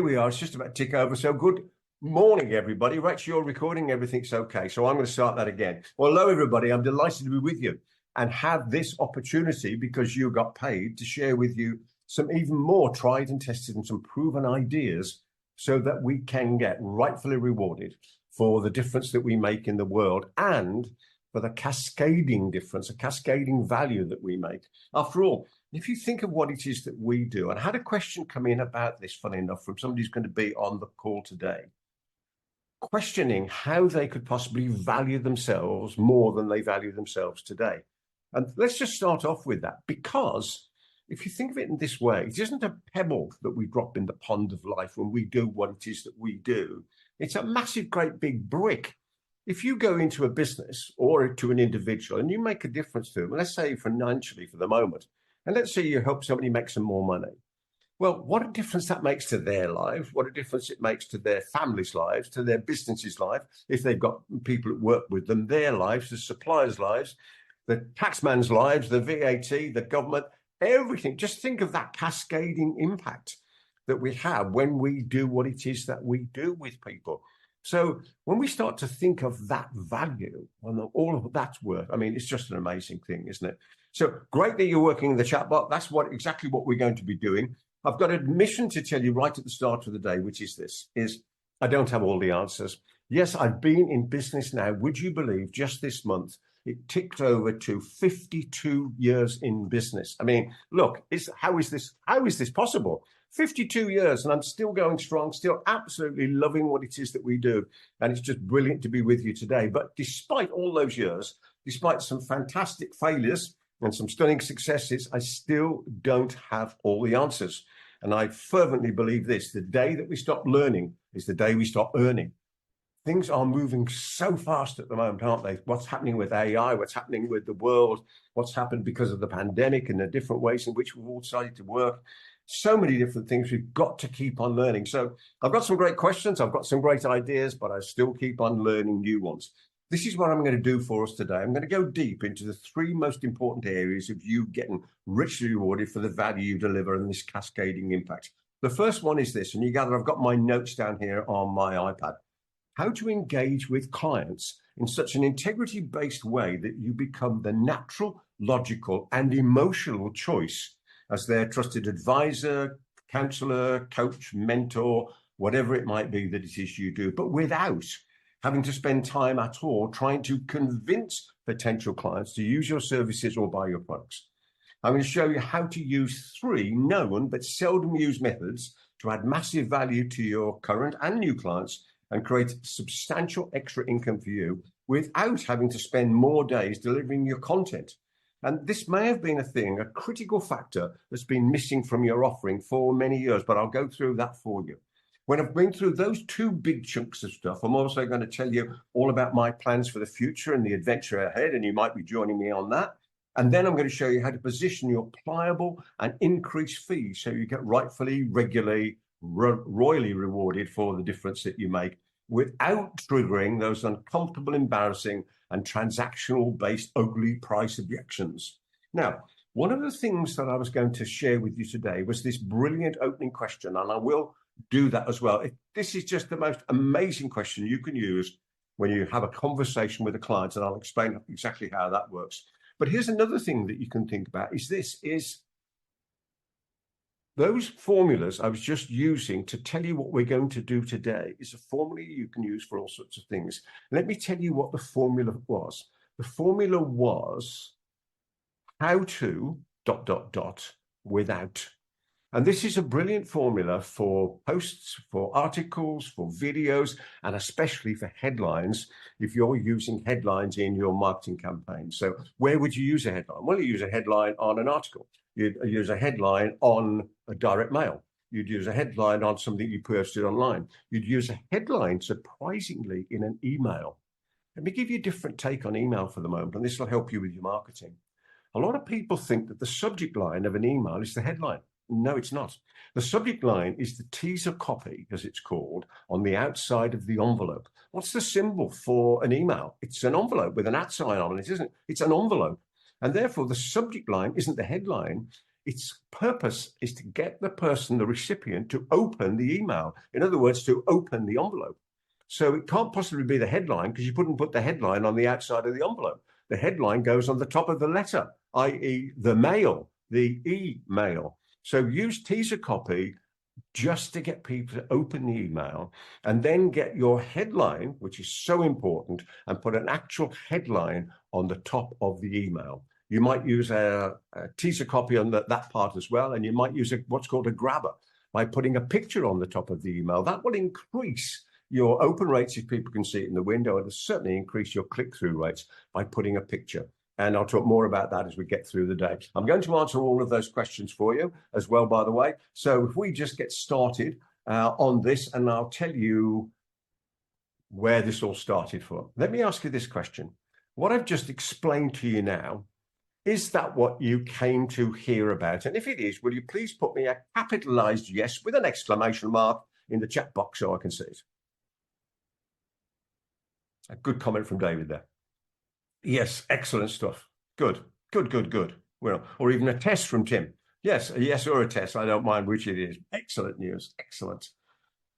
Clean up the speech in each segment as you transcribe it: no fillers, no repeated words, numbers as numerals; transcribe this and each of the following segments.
We are. It's just about to tick over. So good morning, everybody. Right, you're recording. Everything's okay. So I'm going to start that again. Well, hello, everybody. I'm delighted to be with you and have this opportunity because you got paid to share with you some even more tried and tested and some proven ideas so that we can get rightfully rewarded for the difference that we make in the world and for the cascading difference, a cascading value that we make. After all, if you think of what it is that we do, and I had a question come in about this, funny enough, from somebody who's going to be on the call today, questioning how they could possibly value themselves more than they value themselves today. And let's just start off with that, because if you think of it in this way, it isn't a pebble that we drop in the pond of life when we do what it is that we do. It's a massive, great big brick. If you go into a business or to an individual and you make a difference to them, let's say financially for the moment, and let's say you help somebody make some more money. Well, what a difference that makes to their lives, what a difference it makes to their families' lives, to their businesses' life, if they've got people that work with them, their lives, the suppliers' lives, the taxman's lives, the VAT, the government, everything. Just think of that cascading impact that we have when we do what it is that we do with people. So when we start to think of that value and all of that's worth, I mean, it's just an amazing thing, isn't it? So great that you're working in the chat box. That's exactly what we're going to be doing. I've got an admission to tell you right at the start of the day, which is this, is I don't have all the answers. Yes, I've been in business now. Would you believe just this month, it ticked over to 52 years in business. I mean, look, how is this possible? 52 years and I'm still going strong, still absolutely loving what it is that we do. And it's just brilliant to be with you today. But despite all those years, despite some fantastic failures and some stunning successes, I still don't have all the answers. And I fervently believe this: the day that we stop learning is the day we stop earning. Things are moving so fast at the moment, aren't they? What's happening with AI, what's happening with the world, what's happened because of the pandemic and the different ways in which we've all decided to work. So many different things. We've got to keep on learning. So I've got some great questions. I've got some great ideas, but I still keep on learning new ones. This is what I'm going to do for us today. I'm going to go deep into the three most important areas of you getting richly rewarded for the value you deliver and this cascading impact. The first one is this, and you gather I've got my notes down here on my iPad. How to engage with clients in such an integrity-based way that you become the natural, logical, and emotional choice as their trusted advisor, counselor, coach, mentor, whatever it might be that it is you do, but without having to spend time at all trying to convince potential clients to use your services or buy your products. I'm going to show you how to use three known but seldom used methods to add massive value to your current and new clients and create substantial extra income for you without having to spend more days delivering your content. And this may have been a critical factor that's been missing from your offering for many years, but I'll go through that for you. When I've been through those two big chunks of stuff, I'm also going to tell you all about my plans for the future and the adventure ahead, and you might be joining me on that. And then I'm going to show you how to position your pliable and increased fees so you get rightfully, regularly, royally rewarded for the difference that you make without triggering those uncomfortable, embarrassing, and transactional-based ugly price objections. Now, one of the things that I was going to share with you today was this brilliant opening question, and I will do that as well. This is just the most amazing question you can use when you have a conversation with a client, and I'll explain exactly how that works. But here's another thing that you can think about is those formulas I was just using to tell you what we're going to do today is a formula you can use for all sorts of things. Let me tell you what the formula was. The formula was how to ... without. And this is a brilliant formula for posts, for articles, for videos, and especially for headlines if you're using headlines in your marketing campaign. So where would you use a headline? Well, you use a headline on an article. You'd use a headline on a direct mail. You'd use a headline on something you posted online. You'd use a headline, surprisingly, in an email. Let me give you a different take on email for the moment, and this will help you with your marketing. A lot of people think that the subject line of an email is the headline. No, it's not. The subject line is the teaser copy, as it's called, on the outside of the envelope. What's the symbol for an email? It's an envelope with an @ sign on it, isn't it? It's an envelope. And therefore, the subject line isn't the headline. Its purpose is to get the person, the recipient, to open the email. In other words, to open the envelope. So it can't possibly be the headline, because you couldn't put the headline on the outside of the envelope. The headline goes on the top of the letter, i.e. the mail, the email. So use teaser copy just to get people to open the email, and then get your headline, which is so important, and put an actual headline on the top of the email. You might use a teaser copy on that part as well, and you might use what's called a grabber by putting a picture on the top of the email. That will increase your open rates if people can see it in the window, and it'll certainly increase your click-through rates by putting a picture. And I'll talk more about that as we get through the day. I'm going to answer all of those questions for you as well, by the way. So if we just get started on this, and I'll tell you where this all started from. Let me ask you this question. What I've just explained to you now, is that what you came to hear about? And if it is, will you please put me a capitalized yes with an exclamation mark in the chat box so I can see it? A good comment from David there. Yes, excellent stuff. Good. Well, or even a test from Tim. Yes, a yes or a test. I don't mind which it is. Excellent news. Excellent.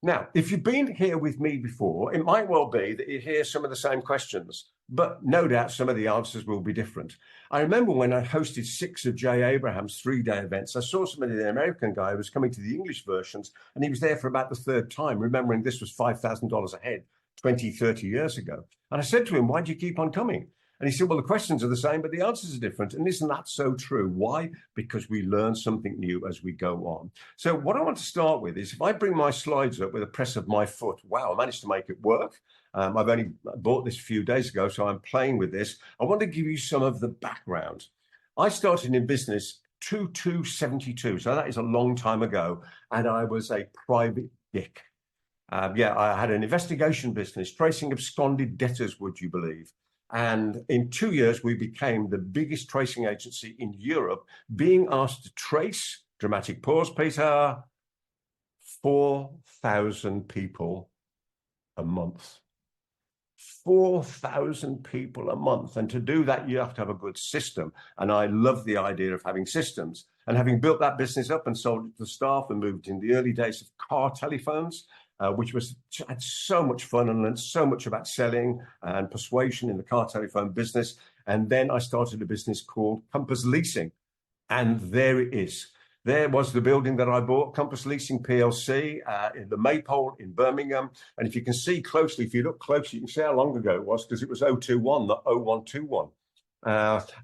Now, if you've been here with me before, it might well be that you hear some of the same questions, but no doubt some of the answers will be different. I remember when I hosted 6 of Jay Abraham's 3-day events, I saw somebody, the American guy, who was coming to the English versions, and he was there for about the 3rd time, remembering this was $5,000 a head 20, 30 years ago. And I said to him, why do you keep on coming? And he said, well, the questions are the same, but the answers are different. And isn't that so true? Why? Because we learn something new as we go on. So what I want to start with is, if I bring my slides up with a press of my foot, wow, I managed to make it work. I've only bought this a few days ago, so I'm playing with this. I want to give you some of the background. I started in business 2272, so that is a long time ago, and I was a private dick. I had an investigation business, tracing absconded debtors, would you believe? And in 2 years, we became the biggest tracing agency in Europe, being asked to trace, dramatic pause, Peter, 4,000 people a month. 4,000 people a month. And to do that, you have to have a good system. And I love the idea of having systems. And having built that business up and sold it to staff and moved in the early days of car telephones, which had so much fun and learned so much about selling and persuasion in the car telephone business. And then I started a business called Compass Leasing. And there it is. There was the building that I bought, Compass Leasing PLC, in the Maypole in Birmingham. And if you can see closely, if you look closely, you can see how long ago it was, because it was 021, not 0121.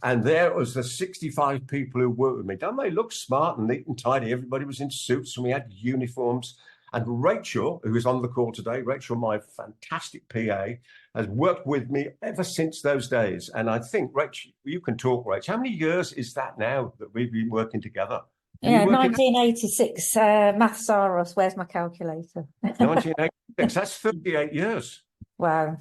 And there was the 65 people who worked with me. Don't they look smart and neat and tidy? Everybody was in suits and we had uniforms. And Rachel, who is on the call today, Rachel, my fantastic PA, has worked with me ever since those days. And I think, Rachel, you can talk, Rachel. How many years is that now that we've been working together? Yeah, 1986, Mathsaurus, where's my calculator? 1986, that's 38 years. Wow.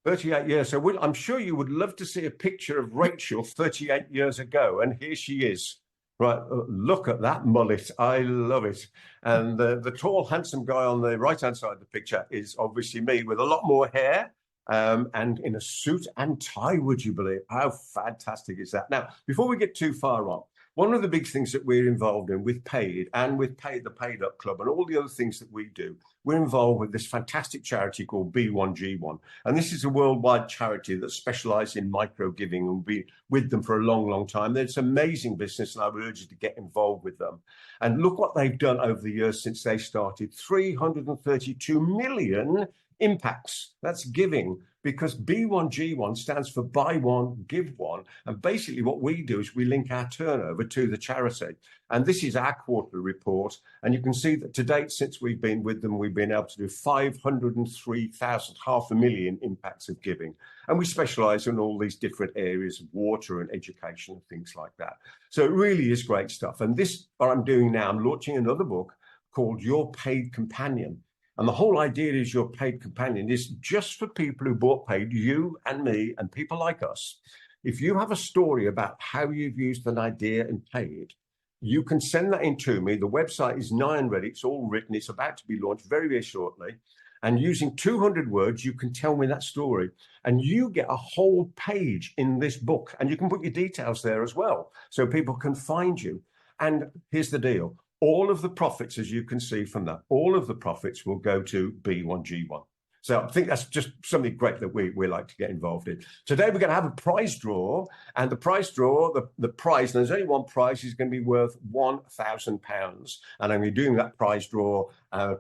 38 years. So I'm sure you would love to see a picture of Rachel 38 years ago. And here she is. Right, look at that mullet. I love it. And the tall, handsome guy on the right-hand side of the picture is obviously me, with a lot more hair and in a suit and tie, would you believe? How fantastic is that? Now, before we get too far on, one of the big things that we're involved in with Paid and with the Paid Up Club and all the other things that we do, we're involved with this fantastic charity called B1G1. And this is a worldwide charity that specializes in micro giving, and we've been with them for a long, long time. It's amazing business, and I would urge you to get involved with them. And look what they've done over the years since they started. 332 million impacts. That's giving, because B1G1 stands for buy one, give one. And basically what we do is we link our turnover to the charity. And this is our quarterly report. And you can see that to date, since we've been with them, we've been able to do 503,000, 500,000 impacts of giving. And we specialize in all these different areas of water and education and things like that. So it really is great stuff. And this, what I'm doing now, I'm launching another book called Your Paid Companion. And the whole idea is Your Paid Companion is just for people who bought Paid, you and me and people like us. If you have a story about how you've used an idea and paid, you can send that in to me. The website is nigh and ready. It's all written. It's about to be launched very, very shortly. And using 200 words, you can tell me that story. And you get a whole page in this book. And you can put your details there as well, so people can find you. And here's the deal. All of the profits, as you can see from that, all of the profits will go to B1G1. So I think that's just something great that we like to get involved in. Today, we're going to have a prize draw, and the prize draw, the prize, and there's only one prize, is going to be worth £1,000. And I'm going to be doing that prize draw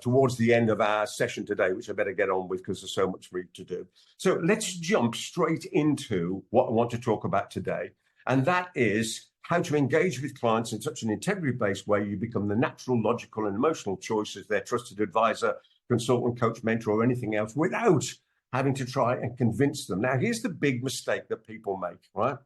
towards the end of our session today, which I better get on with because there's so much for you to do. So let's jump straight into what I want to talk about today. And that is how to engage with clients in such an integrity-based way you become the natural, logical, and emotional choice as their trusted advisor, consultant, coach, mentor, or anything else without having to try and convince them. Now, here's the big mistake that people make, right?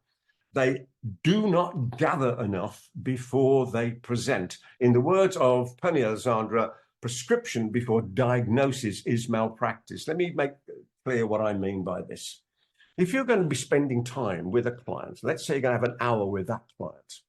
They do not gather enough before they present. In the words of Penny Alexandra, prescription before diagnosis is malpractice. Let me make clear what I mean by this. If you're going to be spending time with a client, let's say you're going to have an hour with that client,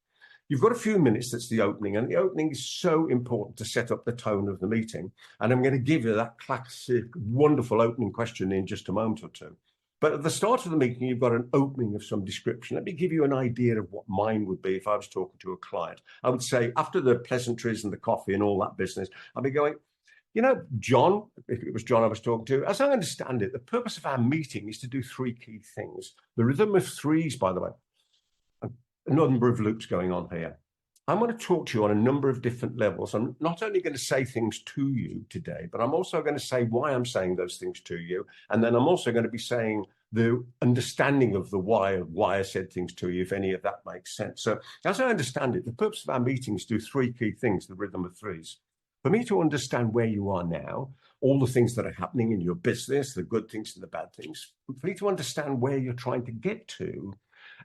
you've got a few minutes, that's the opening, and the opening is so important to set up the tone of the meeting. And I'm going to give you that classic, wonderful opening question in just a moment or two. But at the start of the meeting, you've got an opening of some description. Let me give you an idea of what mine would be if I was talking to a client. I would say, after the pleasantries and the coffee and all that business, I'd be going, you know, John, if it was John I was talking to, as I understand it, the purpose of our meeting is to do three key things. The rhythm of threes, by the way, a number of loops going on here. I'm going to talk to you on a number of different levels. I'm not only going to say things to you today, but I'm also going to say why I'm saying those things to you. And then I'm also going to be saying the understanding of the why I said things to you, if any of that makes sense. So as I understand it, the purpose of our meetings is to do three key things, the rhythm of threes. For me to understand where you are now, all the things that are happening in your business, the good things and the bad things, for me to understand where you're trying to get to,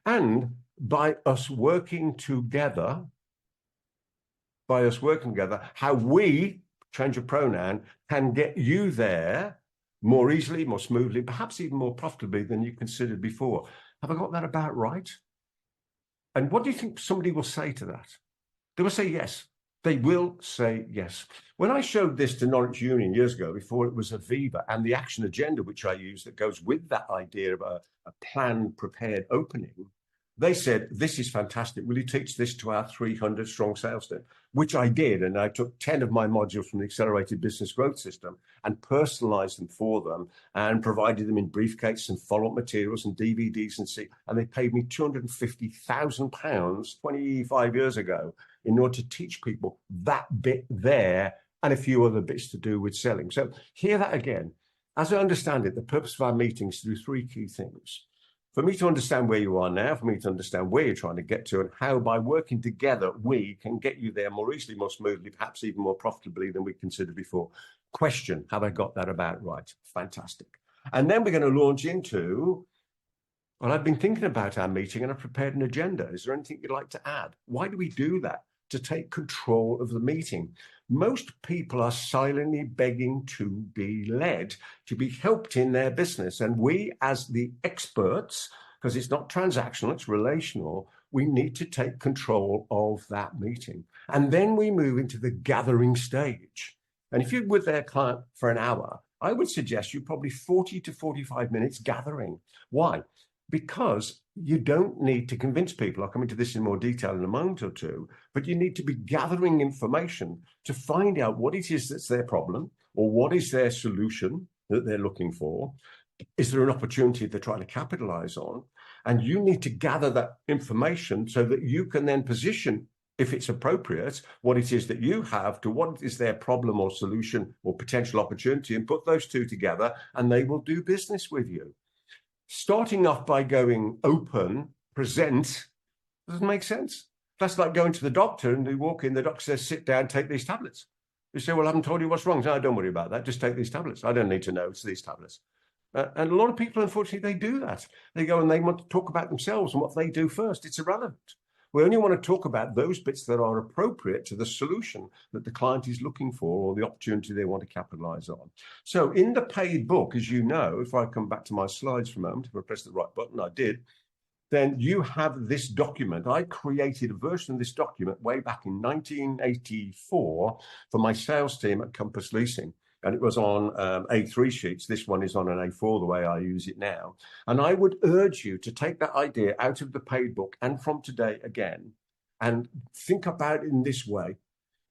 and by us working together, how we, change of pronoun, can get you there more easily, more smoothly, perhaps even more profitably than you considered before. Have I got that about right? And what do you think somebody will say to that? They will say yes. They will say yes. When I showed this to Norwich Union years ago, before it was Aviva, and the action agenda, which I use that goes with that idea of a planned, prepared opening, they said, this is fantastic. Will you teach this to our 300 strong sales team? Which I did. And I took 10 of my modules from the Accelerated Business Growth System and personalized them for them and provided them in briefcases and follow-up materials and DVDs and they paid me £250,000 25 years ago in order to teach people that bit there and a few other bits to do with selling. So hear that again. As I understand it, the purpose of our meetings is to do three key things. For me to understand where you are now, for me to understand where you're trying to get to, and how by working together, we can get you there more easily, more smoothly, perhaps even more profitably than we considered before. Question, have I got that about right? Fantastic. And then we're going to launch into, well, I've been thinking about our meeting and I've prepared an agenda. Is there anything you'd like to add? Why do we do that? To take control of the meeting. Most people are silently begging to be led, to be helped in their business. And we, as the experts, because it's not transactional, it's relational, we need to take control of that meeting. And then we move into the gathering stage. And if you're with their client for an hour, I would suggest you probably 40 to 45 minutes gathering. Why? Because you don't need to convince people. I'll come into this in more detail in a moment or two, but you need to be gathering information to find out what it is that's their problem or what is their solution that they're looking for. Is there an opportunity they're trying to capitalize on? And you need to gather that information so that you can then position, if it's appropriate, what it is that you have to what is their problem or solution or potential opportunity, and put those two together and they will do business with you. Starting off by going open, present, doesn't make sense. That's like going to the doctor and you walk in, the doctor says, sit down, take these tablets. You say, well, I haven't told you what's wrong. No, don't worry about that. Just take these tablets. I don't need to know. It's these tablets. And a lot of people, unfortunately, they do that. They go and they want to talk about themselves and what they do first. It's irrelevant. We only want to talk about those bits that are appropriate to the solution that the client is looking for or the opportunity they want to capitalize on. So in the paid book, as you know, if I come back to my slides for a moment, if I press the right button, I did, then you have this document. I created a version of this document way back in 1984 for my sales team at Compass Leasing. And it was on A3 sheets. This one is on an A4, the way I use it now. And I would urge you to take that idea out of the paid book and from today again, and think about it in this way.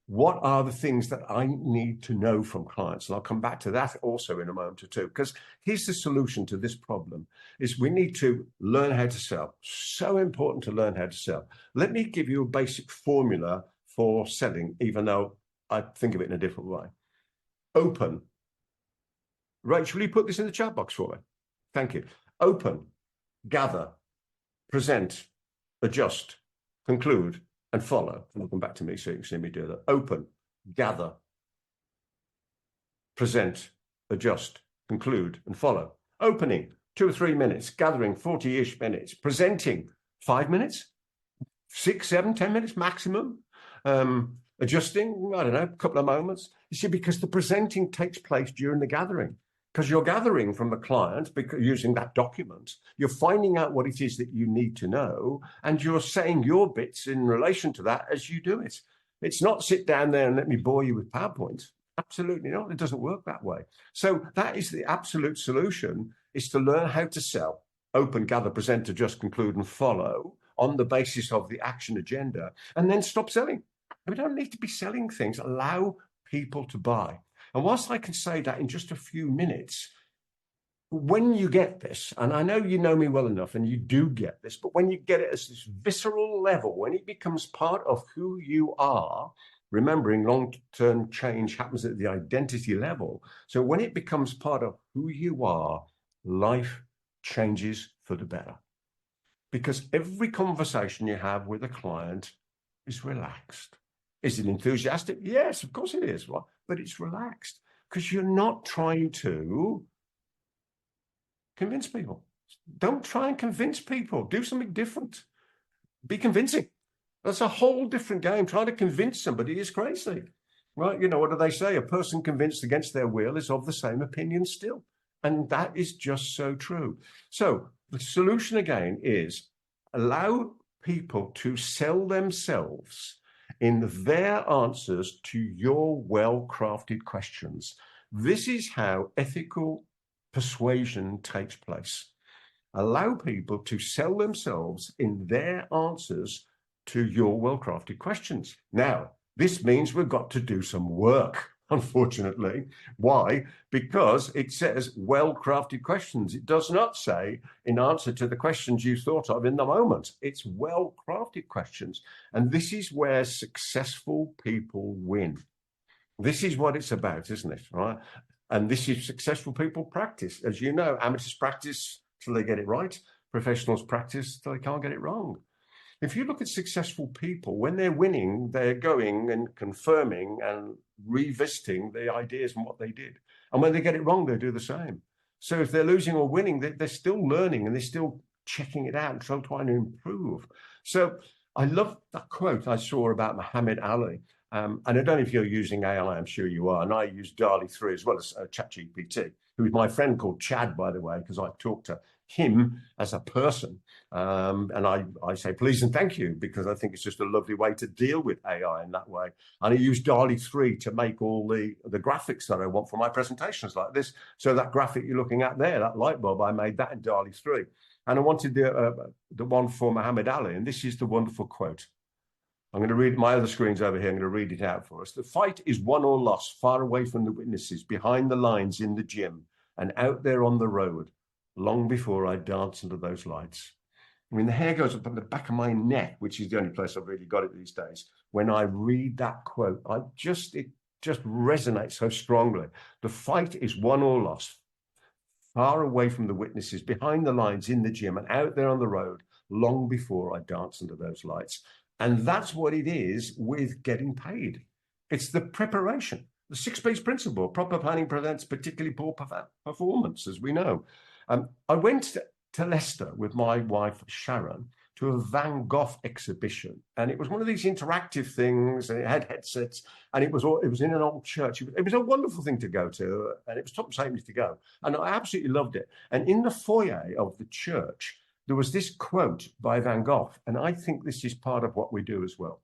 What are the things that I need to know from clients? And I'll come back to that also in a moment or two, because here's the solution to this problem is we need to learn how to sell. So important to learn how to sell. Let me give you a basic formula for selling, even though I think of it in a different way. Open. Rachel, will you put this in the chat box for me? Thank you. Open, gather, present, adjust, conclude, and follow. And we'll come back to me so you can see me do that. Open, gather, present, adjust, conclude, and follow. Opening, 2 or 3 minutes. Gathering, 40-ish minutes. Presenting, 5 minutes, 6, 7, 10 minutes maximum. Adjusting, I don't know, a couple of moments. You see, because the presenting takes place during the gathering. Because you're gathering from the client, because using that document, you're finding out what it is that you need to know, and you're saying your bits in relation to that as you do it. It's not sit down there and let me bore you with PowerPoint. Absolutely not. It doesn't work that way. So that is the absolute solution, is to learn how to sell. Open, gather, present, adjust, conclude, and follow on the basis of the action agenda, and then stop selling. We don't need to be selling things. Allow people to buy. And whilst I can say that in just a few minutes, when you get this, and I know you know me well enough and you do get this, but when you get it at this visceral level, when it becomes part of who you are, remembering long-term change happens at the identity level. So when it becomes part of who you are, life changes for the better. Because every conversation you have with a client is relaxed. Is it enthusiastic? Yes, of course it is. Well, but it's relaxed because you're not trying to convince people. Don't try and convince people. Do something different. Be convincing. That's a whole different game. Trying to convince somebody is crazy. Right? You know, what do they say? A person convinced against their will is of the same opinion still. And that is just so true. So the solution again is allow people to sell themselves in their answers to your well-crafted questions. This is how ethical persuasion takes place. Allow people to sell themselves in their answers to your well-crafted questions. Now, this means we've got to do some work, unfortunately. Why? Because it says well-crafted questions. It does not say in answer to the questions you thought of in the moment. It's well-crafted questions. And this is where successful people win. This is what it's about, isn't it? Right? And this is successful people practice. As you know, amateurs practice till they get it right. Professionals practice till they can't get it wrong. If you look at successful people, when they're winning, they're going and confirming and revisiting the ideas and what they did. And when they get it wrong, they do the same. So if they're losing or winning, they're still learning and they're still checking it out and still trying to improve. So I love that quote I saw about Muhammad Ali. And I don't know if you're using AI, I'm sure you are. And I use DALL-E 3 as well as ChatGPT, who is my friend called Chad, by the way, because I talked to him as a person. And I say please and thank you, because I think it's just a lovely way to deal with AI in that way. And I use DALL-E 3 to make all the graphics that I want for my presentations like this. So that graphic you're looking at there, that light bulb, I made that in DALL-E 3. And I wanted the one for Muhammad Ali. And this is the wonderful quote. I'm going to read my other screens over here. I'm going to read it out for us. The fight is won or lost, far away from the witnesses, behind the lines in the gym, and out there on the road, long before I dance under those lights. I mean, the hair goes up on the back of my neck, which is the only place I've really got it these days. When I read that quote, it just resonates so strongly. The fight is won or lost, far away from the witnesses, behind the lines in the gym, and out there on the road, long before I dance under those lights. And that's what it is with getting paid. It's the preparation, the 6 P's principle. Proper planning prevents particularly poor performance, as we know. I went to Leicester with my wife, Sharon, to a Van Gogh exhibition. And it was one of these interactive things, and it had headsets, and it was in an old church. It was a wonderful thing to go to, and it was top safety to go. And I absolutely loved it. And in the foyer of the church, there was this quote by Van Gogh, and I think this is part of what we do as well.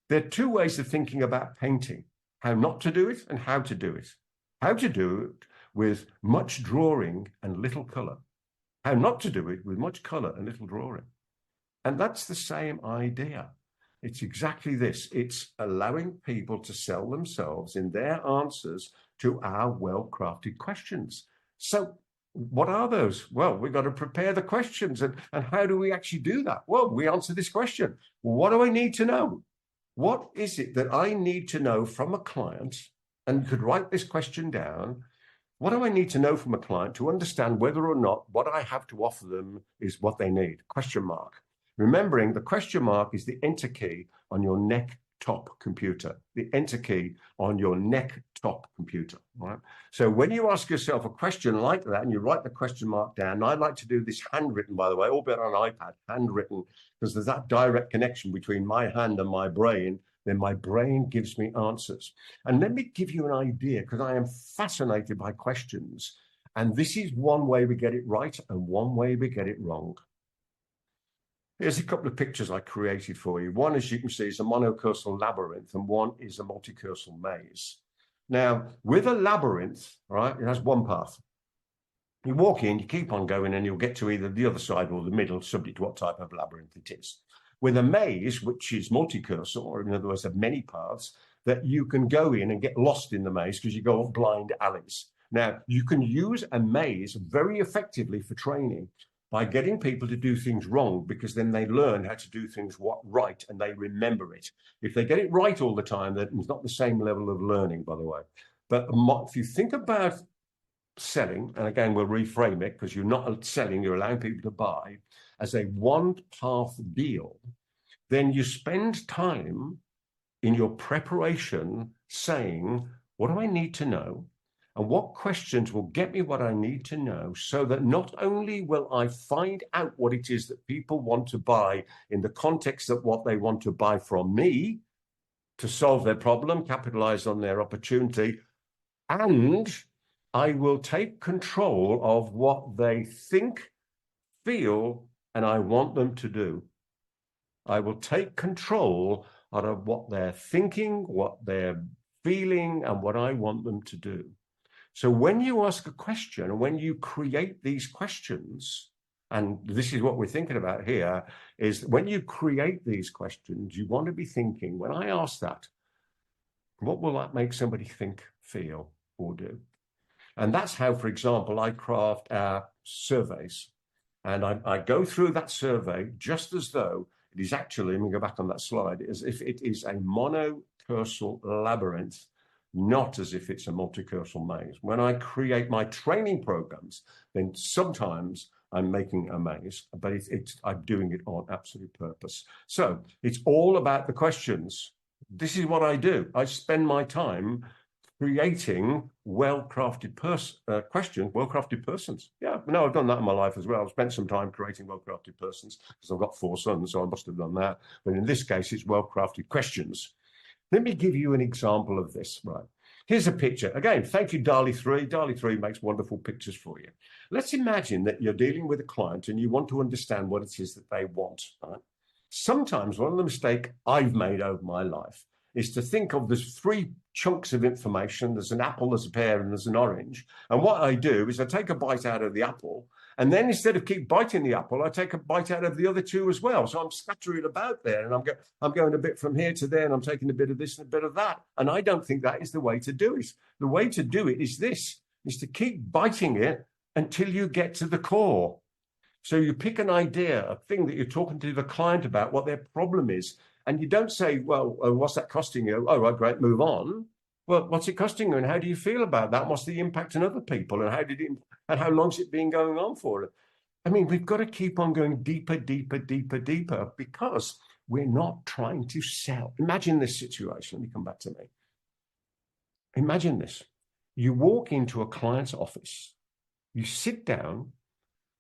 There are 2 ways of thinking about painting: how not to do it and how to do it. How to do it with much drawing and little color. How not to do it with much color and little drawing. And that's the same idea. It's exactly this. It's allowing people to sell themselves in their answers to our well-crafted questions. So what are those? Well, we've got to prepare the questions. And how do we actually do that? Well, we answer this question. What do I need to know? What is it that I need to know from a client? And you could write this question down. What do I need to know from a client to understand whether or not what I have to offer them is what they need? Question mark. Remembering the question mark is the enter key on your neck top computer, the enter key on your neck top computer, right? So when you ask yourself a question like that and you write the question mark down, and I like to do this handwritten, by the way, albeit on an iPad, handwritten, because there's that direct connection between my hand and my brain, then my brain gives me answers. And let me give you an idea, because I am fascinated by questions. And this is one way we get it right and one way we get it wrong. Here's a couple of pictures I created for you. One, as you can see, is a monocursal labyrinth, and one is a multicursal maze. Now, with a labyrinth, right, it has one path. You walk in, you keep on going, and you'll get to either the other side or the middle, subject to what type of labyrinth it is. With a maze, which is multicursal, or in other words, have many paths, that you can go in and get lost in the maze because you go up blind alleys. Now, you can use a maze very effectively for training by getting people to do things wrong, because then they learn how to do things right and they remember it. If they get it right all the time, that is not the same level of learning, by the way. But if you think about selling, and again, we'll reframe it, because you're not selling, you're allowing people to buy as a one-path deal, then you spend time in your preparation saying, what do I need to know? And what questions will get me what I need to know, so that not only will I find out what it is that people want to buy in the context of what they want to buy from me to solve their problem, capitalize on their opportunity, and I will take control of what they think, feel, and I want them to do. I will take control of what they're thinking, what they're feeling, and what I want them to do. So when you ask a question, and when you create these questions, and this is what we're thinking about here, is when you create these questions, you want to be thinking, when I ask that, what will that make somebody think, feel, or do? And that's how, for example, I craft our surveys. And I go through that survey just as though it is actually, let me go back on that slide, as if it is a monocursal labyrinth, not as if it's a multicursal maze. When I create my training programs, then sometimes I'm making a maze, but I'm doing it on absolute purpose. So it's all about the questions. This is what I do. I spend my time creating well-crafted questions, well-crafted persons. Yeah, no, I've done that in my life as well. I've spent some time creating well-crafted persons because I've got 4 sons, so I must have done that. But in this case, it's well-crafted questions. Let me give you an example of this, right? Here's a picture. Again, thank you, DALL-E 3. DALL-E 3 makes wonderful pictures for you. Let's imagine that you're dealing with a client and you want to understand what it is that they want, right? Sometimes one of the mistakes I've made over my life is to think of there's 3 chunks of information. There's an apple, there's a pear, and there's an orange. And what I do is I take a bite out of the apple, and then instead of keep biting the apple, I take a bite out of the other 2 as well. So I'm scattering about there, and I'm going a bit from here to there, and I'm taking a bit of this and a bit of that. And I don't think that is the way to do it. The way to do it is this, is to keep biting it until you get to the core. So you pick an idea, a thing that you're talking to the client about, what their problem is, and you don't say, well, what's that costing you? Oh, right, great, move on. Well, what's it costing you, and how do you feel about that? What's the impact on other people, and how long's it been going on for? I mean, we've got to keep on going deeper, deeper, deeper, deeper, because we're not trying to sell. Imagine this situation. Let me come back to me. Imagine this. You walk into a client's office, you sit down,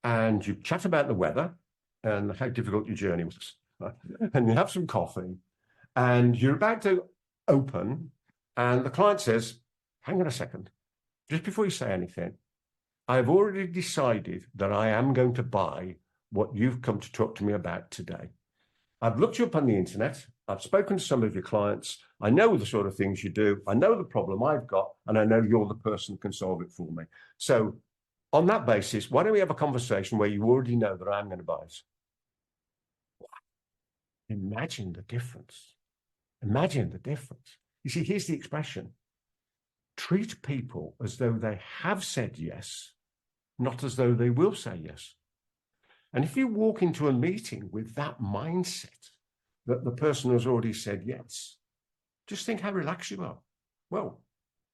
and you chat about the weather and how difficult your journey was, right? And you have some coffee, and you're about to open, and the client says, hang on a second, just before you say anything, I've already decided that I am going to buy what you've come to talk to me about today. I've looked you up on the internet. I've spoken to some of your clients. I know the sort of things you do. I know the problem I've got, and I know you're the person who can solve it for me. So on that basis, why don't we have a conversation where you already know that I'm going to buy it? Imagine the difference. Imagine the difference. You see, here's the expression. Treat people as though they have said yes, not as though they will say yes. And if you walk into a meeting with that mindset that the person has already said yes, just think how relaxed you are. Well,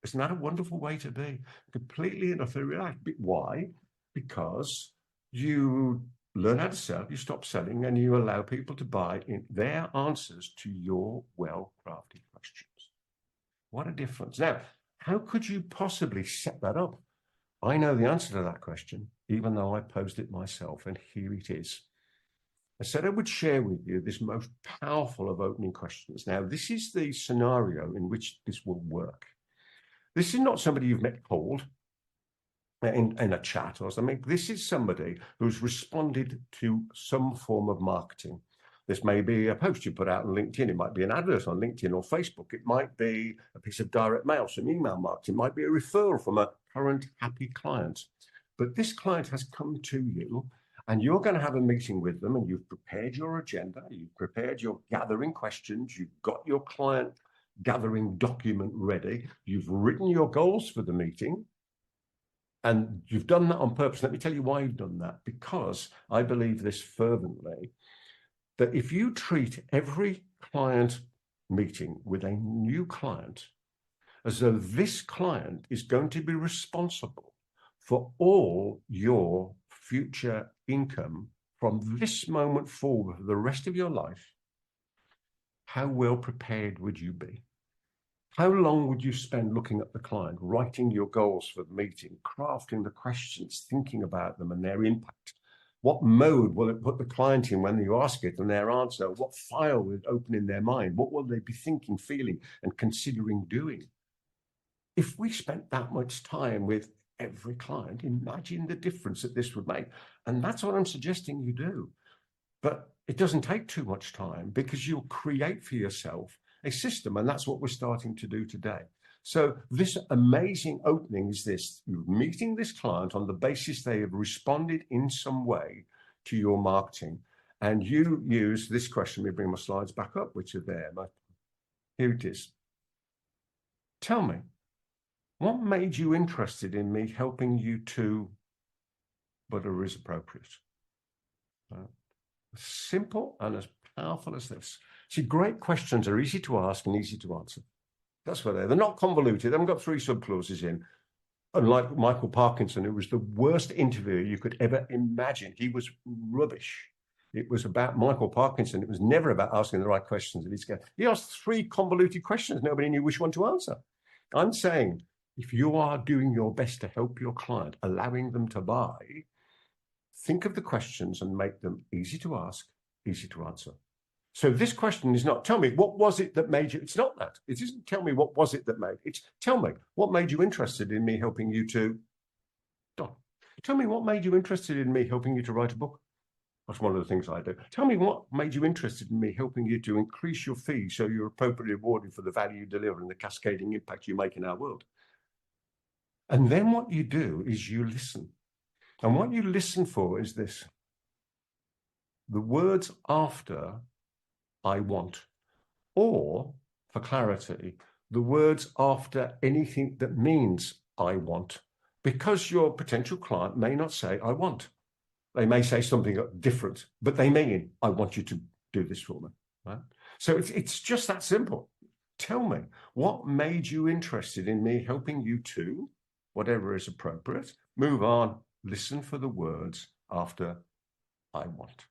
isn't that a wonderful way to be? Completely and utterly relaxed. Why? Because you learn how to sell, you stop selling, and you allow people to buy in their answers to your well-crafted questions. What a difference. Now, how could you possibly set that up? I know the answer to that question, even though I posed it myself, and here it is. I said I would share with you this most powerful of opening questions. Now, this is the scenario in which this will work. This is not somebody you've met cold in a chat or something. This is somebody who's responded to some form of marketing. This may be a post you put out on LinkedIn. It might be an advert on LinkedIn or Facebook. It might be a piece of direct mail, some email marketing. It might be a referral from a current happy client. But this client has come to you, and you're going to have a meeting with them, and you've prepared your agenda, you've prepared your gathering questions, you've got your client gathering document ready, you've written your goals for the meeting, and you've done that on purpose. Let me tell you why you've done that. Because I believe this fervently, that if you treat every client meeting with a new client as though this client is going to be responsible for all your future income from this moment forward for the rest of your life, how well prepared would you be? How long would you spend looking at the client, writing your goals for the meeting, crafting the questions, thinking about them and their impact? What mode will it put the client in when you ask it and their answer? What file will it open in their mind? What will they be thinking, feeling, and considering doing? If we spent that much time with every client, imagine the difference that this would make. And that's what I'm suggesting you do. But it doesn't take too much time, because you'll create for yourself a system, and that's what we're starting to do today. So this amazing opening is this: you're meeting this client on the basis they have responded in some way to your marketing. And you use this question. Let me bring my slides back up, which are there. Here it is. Tell me, what made you interested in me helping you to whatever is appropriate? Simple and as powerful as this. See, great questions are easy to ask and easy to answer. That's what they're not convoluted. They haven't got 3 subclauses in. Unlike Michael Parkinson, who was the worst interviewer you could ever imagine. He was rubbish. It was about Michael Parkinson. It was never about asking the right questions. He asked 3 convoluted questions. Nobody knew which one to answer. I'm saying, if you are doing your best to help your client, allowing them to buy, think of the questions and make them easy to ask, easy to answer. So this question is not, tell me, what was it that made you? It's not that. It isn't tell me what was it that made. It's tell me, what made you interested in me helping you to? Tell me what made you interested in me helping you to write a book. That's one of the things I do. Tell me what made you interested in me helping you to increase your fees so you're appropriately rewarded for the value you deliver and the cascading impact you make in our world. And then what you do is you listen. And what you listen for is this: the words after I want, or for clarity, the words after anything that means I want, because your potential client may not say I want. They may say something different, but they mean I want you to do this for me. Right? So it's just that simple. Tell me, what made you interested in me helping you to, whatever is appropriate, move on, listen for the words after I want.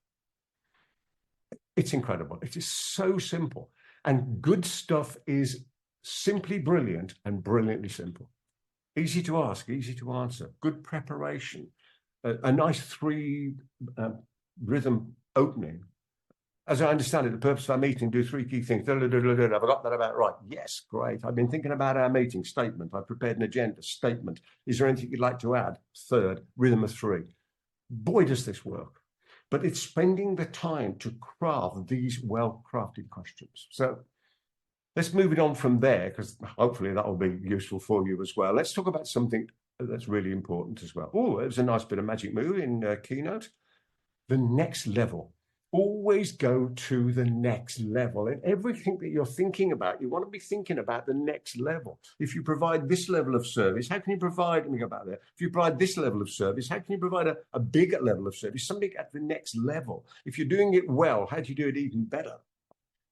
It's incredible. It is so simple. And good stuff is simply brilliant and brilliantly simple. Easy to ask, easy to answer. Good preparation. A nice 3 rhythm opening. As I understand it, the purpose of our meeting, do 3 key things. Have I got that about right? Yes, great. I've been thinking about our meeting. Statement. I've prepared an agenda. Statement. Is there anything you'd like to add? 3rd, rhythm of 3. Boy, does this work. But it's spending the time to craft these well-crafted questions. So let's move it on from there, because hopefully that will be useful for you as well. Let's talk about something that's really important as well. Oh, it was a nice bit of magic move in Keynote. The next level. always go to the next level. And everything that you're thinking about, you want to be thinking about the next level. If you provide this level of service, how can you provide, let me go back there. If you provide this level of service, how can you provide a bigger level of service, something at the next level? If you're doing it well, how do you do it even better?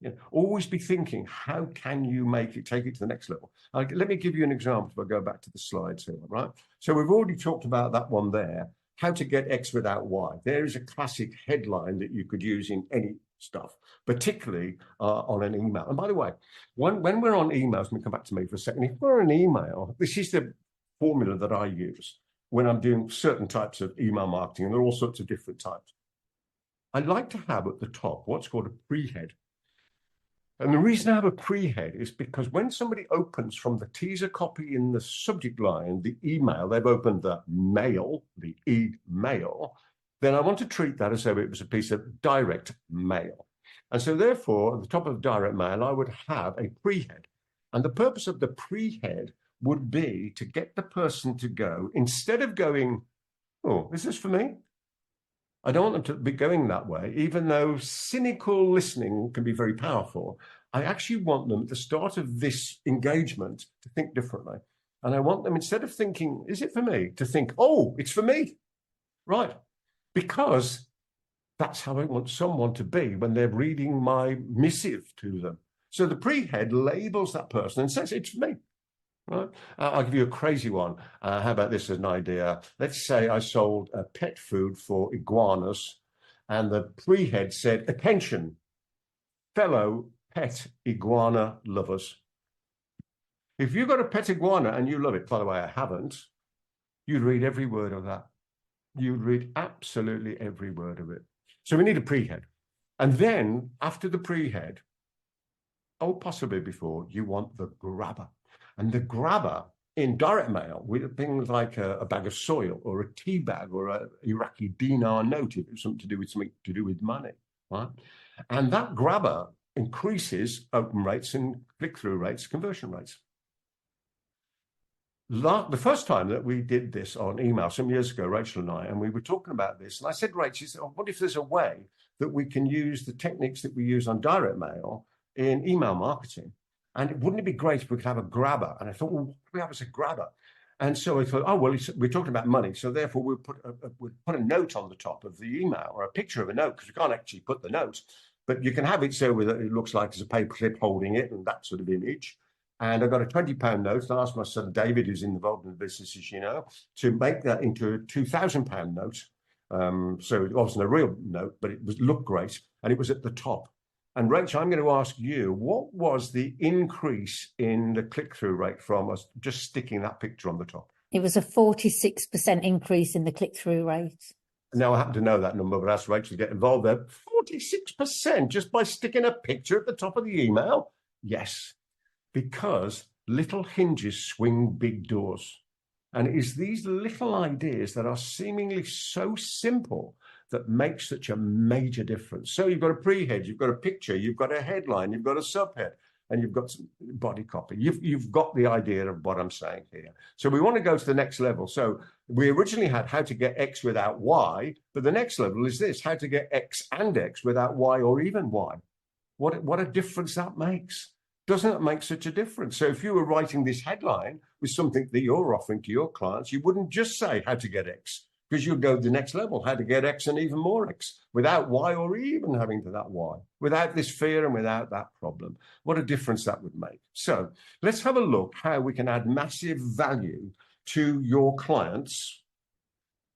You know, always be thinking, how can you take it to the next level? Let me give you an example if I go back to the slides here, right? So we've already talked about that one there. How to get X without Y. There is a classic headline that you could use in any stuff, particularly on an email. And by the way, when we're on emails, let me come back to me for a second. If we're on an email, this is the formula that I use when I'm doing certain types of email marketing, and there are all sorts of different types. I like to have at the top what's called a pre-head. And the reason I have a pre-head is because when somebody opens from the teaser copy in the subject line, the email, they've opened the mail, the email, then I want to treat that as though it was a piece of direct mail. And so therefore, at the top of direct mail, I would have a pre-head. And the purpose of the pre-head would be to get the person to go, instead of going, oh, is this for me? I don't want them to be going that way, even though cynical listening can be very powerful. I actually want them at the start of this engagement to think differently. And I want them, instead of thinking, is it for me, to think, oh, it's for me. Right. Because that's how I want someone to be when they're reading my missive to them. So the pre-head labels that person and says, it's for me. Right. I'll give you a crazy one. How about this as an idea? Let's say I sold pet food for iguanas, and the pre-head said, attention, fellow pet iguana lovers. If you've got a pet iguana and you love it, by the way, I haven't, you'd read every word of that. You'd read absolutely every word of it. So we need a pre-head. And then after the pre-head, or possibly before, you want the grabber. And the grabber in direct mail with things like a bag of soil or a tea bag or an Iraqi dinar note, if it's something to do with money, right? And that grabber increases open rates and click-through rates, conversion rates. The first time that we did this on email, some years ago, Rachel and I, and we were talking about this, and I said, Rachel, what if there's a way that we can use the techniques that we use on direct mail in email marketing? And wouldn't it be great if we could have a grabber? And I thought, well, what do we have as a grabber? And so I thought, oh, well, we're talking about money. So therefore, we'll put a note on the top of the email, or a picture of a note, because you can't actually put the note. But you can have it so that it looks like there's a paper clip holding it and that sort of image. And I got a £20 note. And I asked my son, David, who's involved in the business, as you know, to make that into a £2,000 note. So it wasn't a real note, but it looked great. And it was at the top. And Rachel, I'm going to ask you, what was the increase in the click-through rate from us just sticking that picture on the top? It was a 46% increase in the click-through rate. Now, I happen to know that number, but ask Rachel to get involved there. 46% just by sticking a picture at the top of the email? Yes, because little hinges swing big doors. And it is these little ideas that are seemingly so simple that make such a major difference. So you've got a pre-head, you've got a picture, you've got a headline, you've got a subhead, and you've got some body copy. You've got the idea of what I'm saying here. So we want to go to the next level. So we originally had how to get X without Y, but the next level is this, how to get X and X without Y or even Y. What a difference that makes. Doesn't it make such a difference? So if you were writing this headline with something that you're offering to your clients, you wouldn't just say how to get X, because you'd go to the next level, how to get X and even more X, without Y or even having to that Y, without this fear and without that problem. What a difference that would make. So let's have a look how we can add massive value to your clients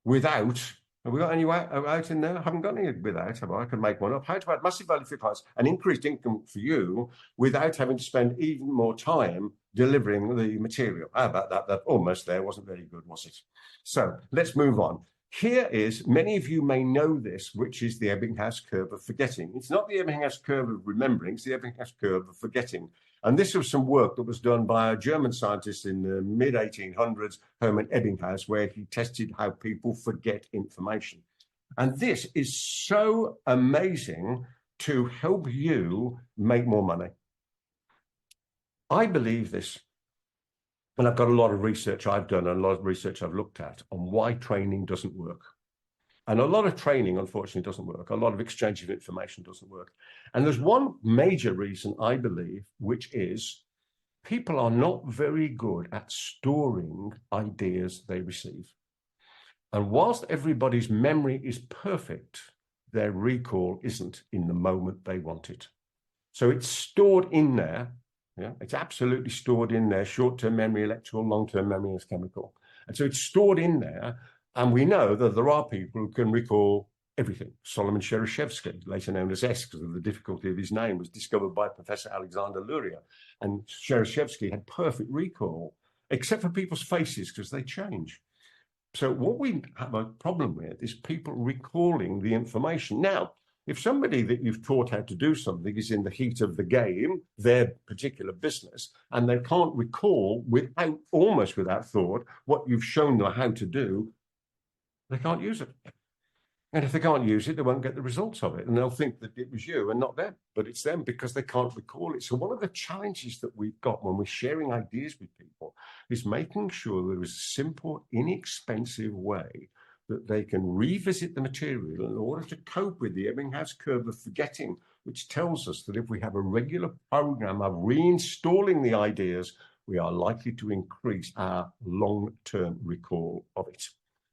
without, have we got any out in there? I haven't got any without, have I? I can make one up. How to add massive value for your clients and increased income for you without having to spend even more time delivering the material. How about that? That almost there wasn't very good, was it? So let's move on. Here is, many of you may know this, which is the Ebbinghaus curve of forgetting. It's not the Ebbinghaus curve of remembering, it's the Ebbinghaus curve of forgetting. And this was some work that was done by a German scientist in the mid-1800s, Hermann Ebbinghaus, where he tested how people forget information. And this is so amazing to help you make more money. I believe this, and I've got a lot of research I've done and a lot of research I've looked at on why training doesn't work. And a lot of training, unfortunately, doesn't work. A lot of exchange of information doesn't work. And there's one major reason, I believe, which is people are not very good at storing ideas they receive. And whilst everybody's memory is perfect, their recall isn't in the moment they want it. So it's stored in there. Yeah, it's absolutely stored in there. Short-term memory, electrical, long-term memory is chemical. And so it's stored in there. And we know that there are people who can recall everything. Solomon Cheryshev, later known as S because of the difficulty of his name, was discovered by Professor Alexander Luria. And Cheryshev had perfect recall, except for people's faces because they change. So what we have a problem with is people recalling the information. Now, if somebody that you've taught how to do something is in the heat of the game, their particular business, and they can't recall almost without thought what you've shown them how to do, they can't use it. And if they can't use it, they won't get the results of it. And they'll think that it was you and not them, but it's them because they can't recall it. So one of the challenges that we've got when we're sharing ideas with people is making sure there is a simple, inexpensive way that they can revisit the material in order to cope with the Ebbinghaus curve of forgetting, which tells us that if we have a regular program of reinstalling the ideas, we are likely to increase our long-term recall of it.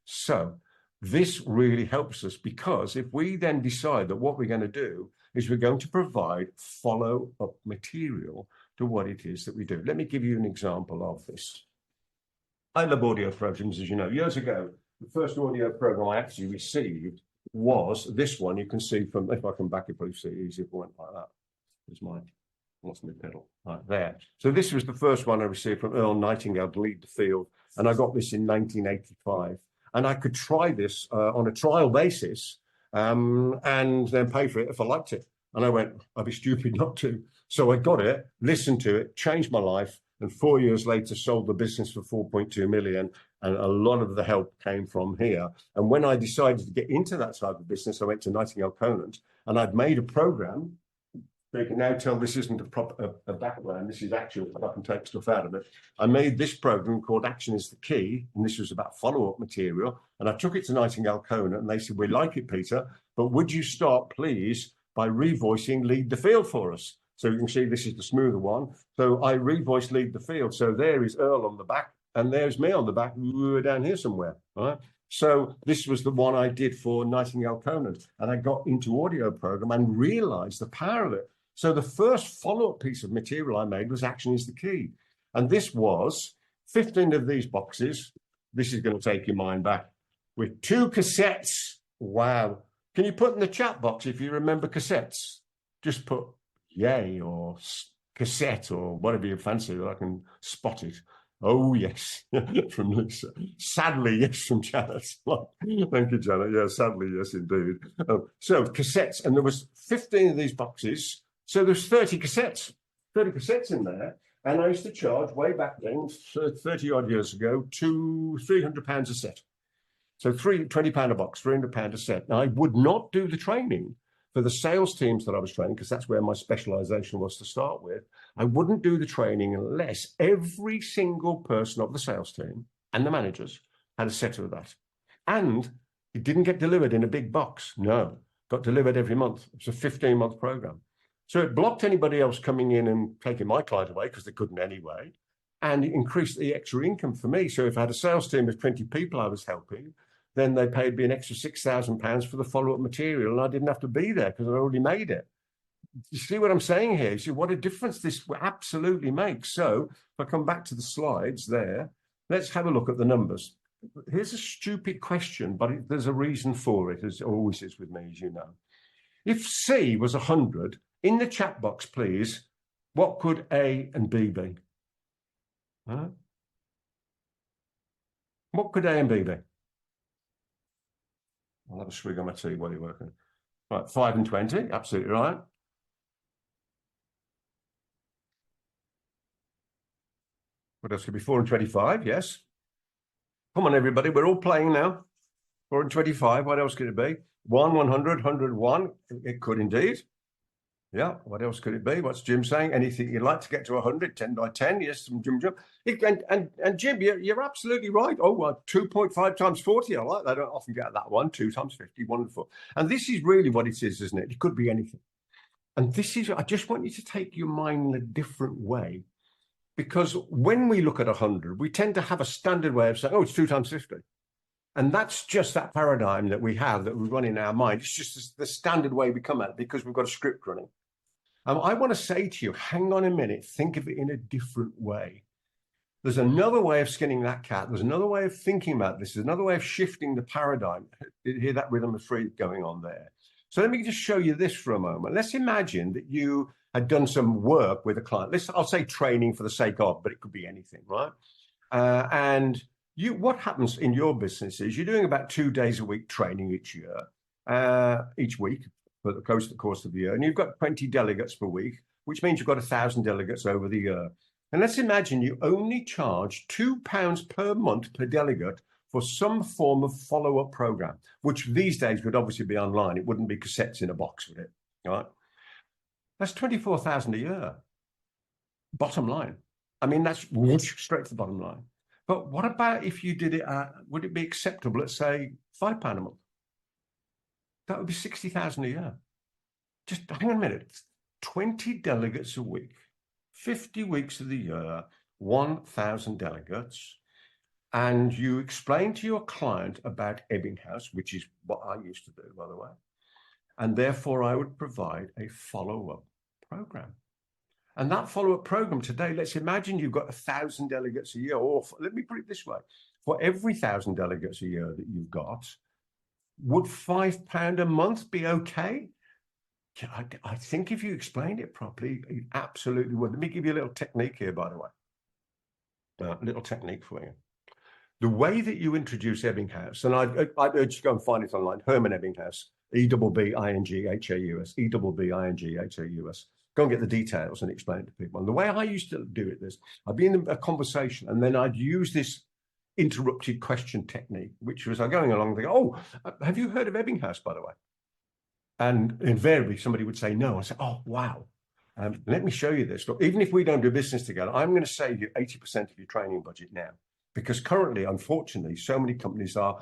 So this really helps us because if we then decide that what we're going to do is we're going to provide follow-up material to what it is that we do. Let me give you an example of this. I love audio programs, as you know. Years ago, the first audio program I actually received was this one. You can see from, if I come back, you probably see it easy if it went like that. There's my, what's my pedal? Right there. So this was the first one I received from Earl Nightingale to lead the field. And I got this in 1985. And I could try this on a trial basis and then pay for it if I liked it. And I went, I'd be stupid not to. So I got it, listened to it, changed my life. And 4 years later, sold the business for 4.2 million. And a lot of the help came from here. And when I decided to get into that type of business, I went to Nightingale Conant and I'd made a program. So you can now tell this isn't a background, this is actual, I can take stuff out of it. I made this program called Action is the Key, and this was about follow-up material. And I took it to Nightingale Conant and they said, we like it, Peter, but would you start, please, by revoicing Lead the Field for us? So you can see this is the smoother one. So I revoiced Lead the Field. So there is Earl on the back and there's me on the back. We were down here somewhere, right? So this was the one I did for Nightingale Conant. And I got into audio program and realized the power of it. So the first follow-up piece of material I made was Action is the Key. And this was 15 of these boxes. This is going to take your mind back with 2 cassettes. Wow. Can you put in the chat box if you remember cassettes? Just put yay or cassette or whatever you fancy that I can spot it. Oh, yes, from Lisa. Sadly, yes, from Janet. Thank you, Janet. Yeah, sadly, yes, indeed. So cassettes, and there was 15 of these boxes. So there's 30 cassettes in there. And I used to charge way back then, 30 odd years ago, £300 a set. So £20 a box, £300 a set. Now I would not do the training for the sales teams that I was training, because that's where my specialization was to start with. I wouldn't do the training unless every single person of the sales team and the managers had a set of that. And it didn't get delivered in a big box. No, got delivered every month. It was a 15-month program. So it blocked anybody else coming in and taking my client away because they couldn't anyway, and it increased the extra income for me. So if I had a sales team of 20 people I was helping, then they paid me an extra £6,000 for the follow-up material, and I didn't have to be there because I already made it. You see what I'm saying here? You see what a difference this absolutely makes. So if I come back to the slides there, let's have a look at the numbers. Here's a stupid question, but there's a reason for it, as it always is with me, as you know. If C was 100, in the chat box, please, what could A and B be? Huh? What could A and B be? I'll have a swig on my tea while you're working. Right, 5 and 20, absolutely right. What else could be 4 and 25? Yes. Come on, everybody, we're all playing now. 4 and 25, what else could it be? 1, 100, 101, it could indeed. Yeah, what else could it be? What's Jim saying? Anything you'd like to get to 100, 10 by 10? Yes, some Jim. And Jim, you're absolutely right. Oh, well, 2.5 times 40. I like that. I don't often get that one. 2 times 50. Wonderful. And this is really what it is, isn't it? It could be anything. And this is, I just want you to take your mind in a different way. Because when we look at 100, we tend to have a standard way of saying, oh, it's 2 times 50. And that's just that paradigm that we have, that we run in our mind. It's just the standard way we come at it because we've got a script running. I want to say to you, hang on a minute, think of it in a different way. There's another way of skinning that cat. There's another way of thinking about this. There's another way of shifting the paradigm. You hear that rhythm of three going on there. So let me just show you this for a moment. Let's imagine that you had done some work with a client. I'll say training for the sake of, but it could be anything, right? What happens in your business is you're doing about 2 days a week training each week for the course of the year, and you've got 20 delegates per week, which means you've got 1,000 delegates over the year. And let's imagine you only charge £2 per month per delegate for some form of follow-up program, which these days would obviously be online. It wouldn't be cassettes in a box with it, right? That's 24,000 a year. Bottom line. I mean, that's straight to the bottom line. But what about if you did it would it be acceptable at, say, £5 a month? That would be 60,000 a year. Just hang on a minute. 20 delegates a week, 50 weeks of the year, 1,000 delegates. And you explain to your client about Ebbinghaus, which is what I used to do, by the way. And therefore, I would provide a follow-up program. And that follow-up program today, let's imagine you've got 1,000 delegates a year, or let me put it this way, for every 1,000 delegates a year that you've got, would £5 a month be okay? I think if you explained it properly, it absolutely would. Let me give you a little technique here, by the way. A little technique for you. The way that you introduce Ebbinghaus, and I urge you to go and find it online, Herman Ebbinghaus, Ebbinghaus, Ebbinghaus. Go and get the details and explain it to people. And the way I used to do it is, I'd be in a conversation and then I'd use this interrupted question technique, which was I'm going along and go, oh, have you heard of Ebbinghaus, by the way? And invariably somebody would say no. I say, oh, wow. Let me show you this. Look, even if we don't do business together, I'm going to save you 80% of your training budget now. Because currently, unfortunately, so many companies are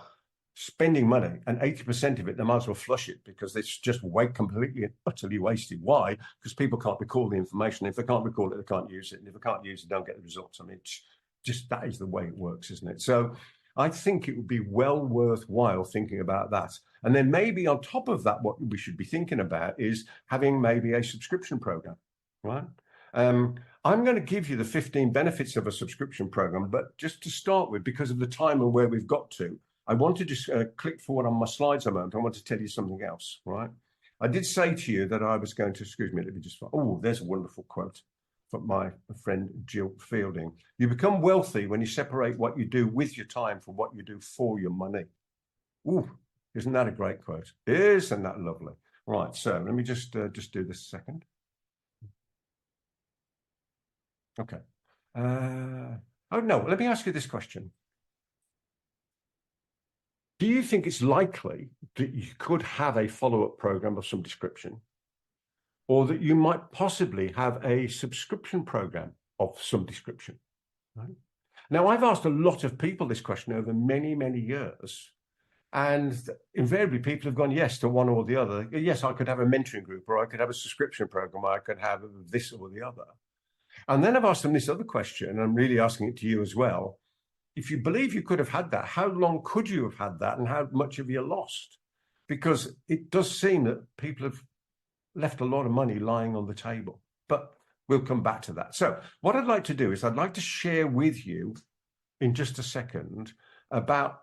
spending money and 80% of it, they might as well flush it because it's just completely and utterly wasted. Why? Because people can't recall the information. If they can't recall it, they can't use it. And if they can't use it, they don't get the results. I mean, it's just that is the way it works, isn't it? So I think it would be well worthwhile thinking about that. And then maybe on top of that, what we should be thinking about is having maybe a subscription program, right? I'm going to give you the 15 benefits of a subscription program, but just to start with, because of the time and where we've got to, I want to just click forward on my slides a moment. I want to tell you something else, right? I did say to you that I was going to, excuse me, let me just, oh, there's a wonderful quote from my friend Jill Fielding. You become wealthy when you separate what you do with your time from what you do for your money. Ooh, isn't that a great quote? Isn't that lovely? Right, so let me just do this a second. Okay. Oh, no, let me ask you this question. Do you think it's likely that you could have a follow-up program of some description, or that you might possibly have a subscription program of some description? Right? Now, I've asked a lot of people this question over many, many years, and invariably people have gone yes to one or the other. Yes, I could have a mentoring group, or I could have a subscription program, or I could have this or the other. And then I've asked them this other question, and I'm really asking it to you as well. If you believe you could have had that, how long could you have had that, and how much have you lost? Because it does seem that people have left a lot of money lying on the table, but we'll come back to that. So what I'd like to do is I'd like to share with you in just a second about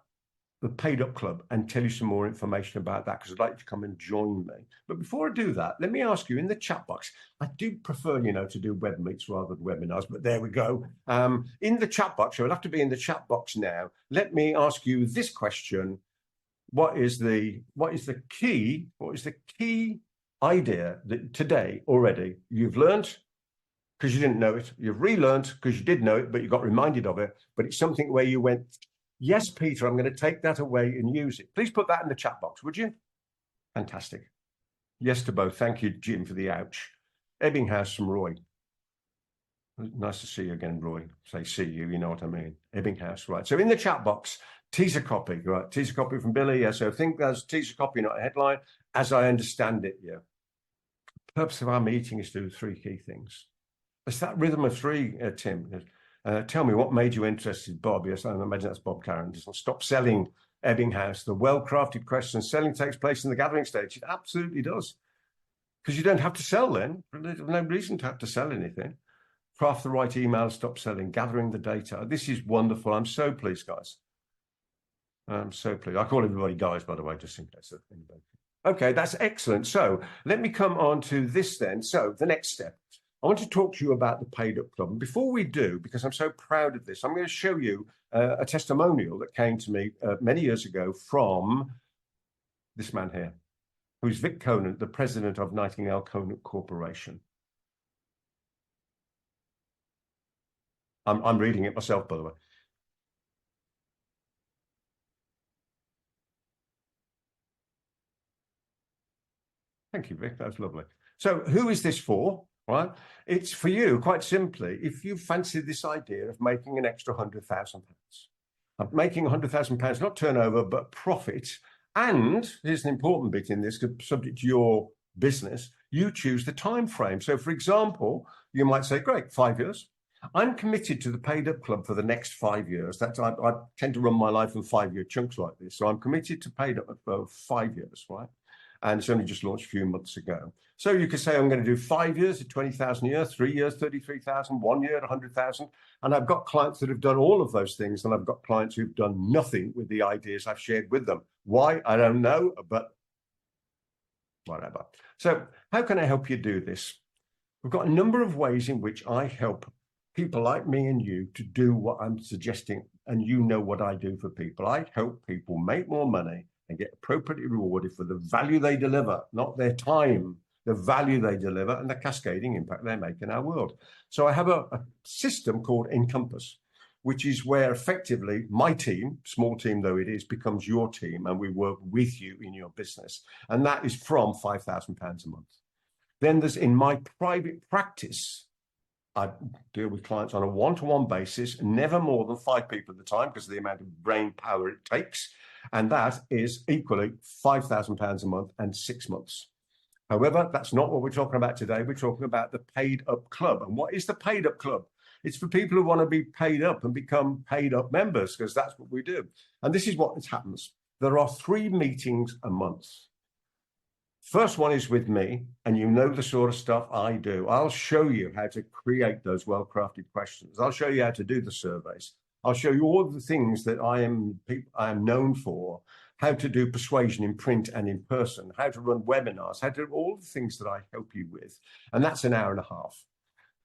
the Paid Up Club and tell you some more information about that, because I'd like you to come and join me. But before I do that, let me ask you in the chat box. I do prefer, to do web meets rather than webinars, but there we go. In the chat box, you'll have to be in the chat box now. Let me ask you this question. What is the key idea that today already you've learned because you didn't know it, you've relearned because you did know it, but you got reminded of it, but it's something where you went, yes, Peter, I'm going to take that away and use it. Please put that in the chat box, would you? Fantastic. Yes to both. Thank you, Jim, for the ouch. Ebbinghaus from Roy. Nice to see you again, Roy. Say see you, you know what I mean. Ebbinghaus, right. So in the chat box, teaser copy, right? Teaser copy from Billy. Yeah, so think that's teaser copy, not a headline, as I understand it. Yeah. The purpose of our meeting is to do 3 key things. It's that rhythm of 3, Tim. Tell me what made you interested, Bob. Yes, I imagine that's Bob Karen. Just stop selling Ebbinghaus. The well-crafted question, selling takes place in the gathering stage. It absolutely does. Because you don't have to sell then. There's no reason to have to sell anything. Craft the right email, stop selling, gathering the data. This is wonderful. I'm so pleased, guys. I'm so pleased. I call everybody guys, by the way, just in case. Okay, that's excellent. So let me come on to this then. So the next step, I want to talk to you about the Paid Up Club. And before we do, because I'm so proud of this, I'm going to show you a testimonial that came to me many years ago from this man here, who's Vic Conant, the president of Nightingale Conant Corporation. I'm reading it myself, by the way. Thank you, Vic. That was lovely. So who is this for? Right? It's for you, quite simply, if you fancy this idea of making an extra £100,000. Of making £100,000, not turnover, but profit. And here's an important bit in this, subject to your business, you choose the time frame. So, for example, you might say, great, 5 years. I'm committed to the Paid Up Club for the next 5 years. That's I tend to run my life in 5-year chunks like this. So I'm committed to Paid Up for 5 years, right? And it's only just launched a few months ago. So you could say I'm going to do 5 years at 20,000 a year, 3 years, 33,000, 1 year at 100,000. And I've got clients that have done all of those things. And I've got clients who've done nothing with the ideas I've shared with them. Why? I don't know, but whatever. So how can I help you do this? We've got a number of ways in which I help people like me and you to do what I'm suggesting. And you know what I do for people. I help people make more money and get appropriately rewarded for the value they deliver, not their time, the value they deliver and the cascading impact they make in our world. So I have a system called Encompass, which is where effectively my team, small team though it is, becomes your team and we work with you in your business. And that is from £5,000 a month. Then there's in my private practice, I deal with clients on a one-to-one basis, never more than 5 people at the time because of the amount of brain power it takes. And that is equally £5,000 a month and 6 months. However, that's not what we're talking about today. We're talking about the Paid Up Club. And what is the Paid Up Club? It's for people who want to be paid up and become paid up members, because that's what we do. And this is what happens. There are 3 meetings a month. First one is with me, and you know the sort of stuff I do. I'll show you how to create those well-crafted questions. I'll show you how to do the surveys. I'll show you all of the things that I am known for, how to do persuasion in print and in person, how to run webinars, how to do all the things that I help you with. And that's an hour and a half.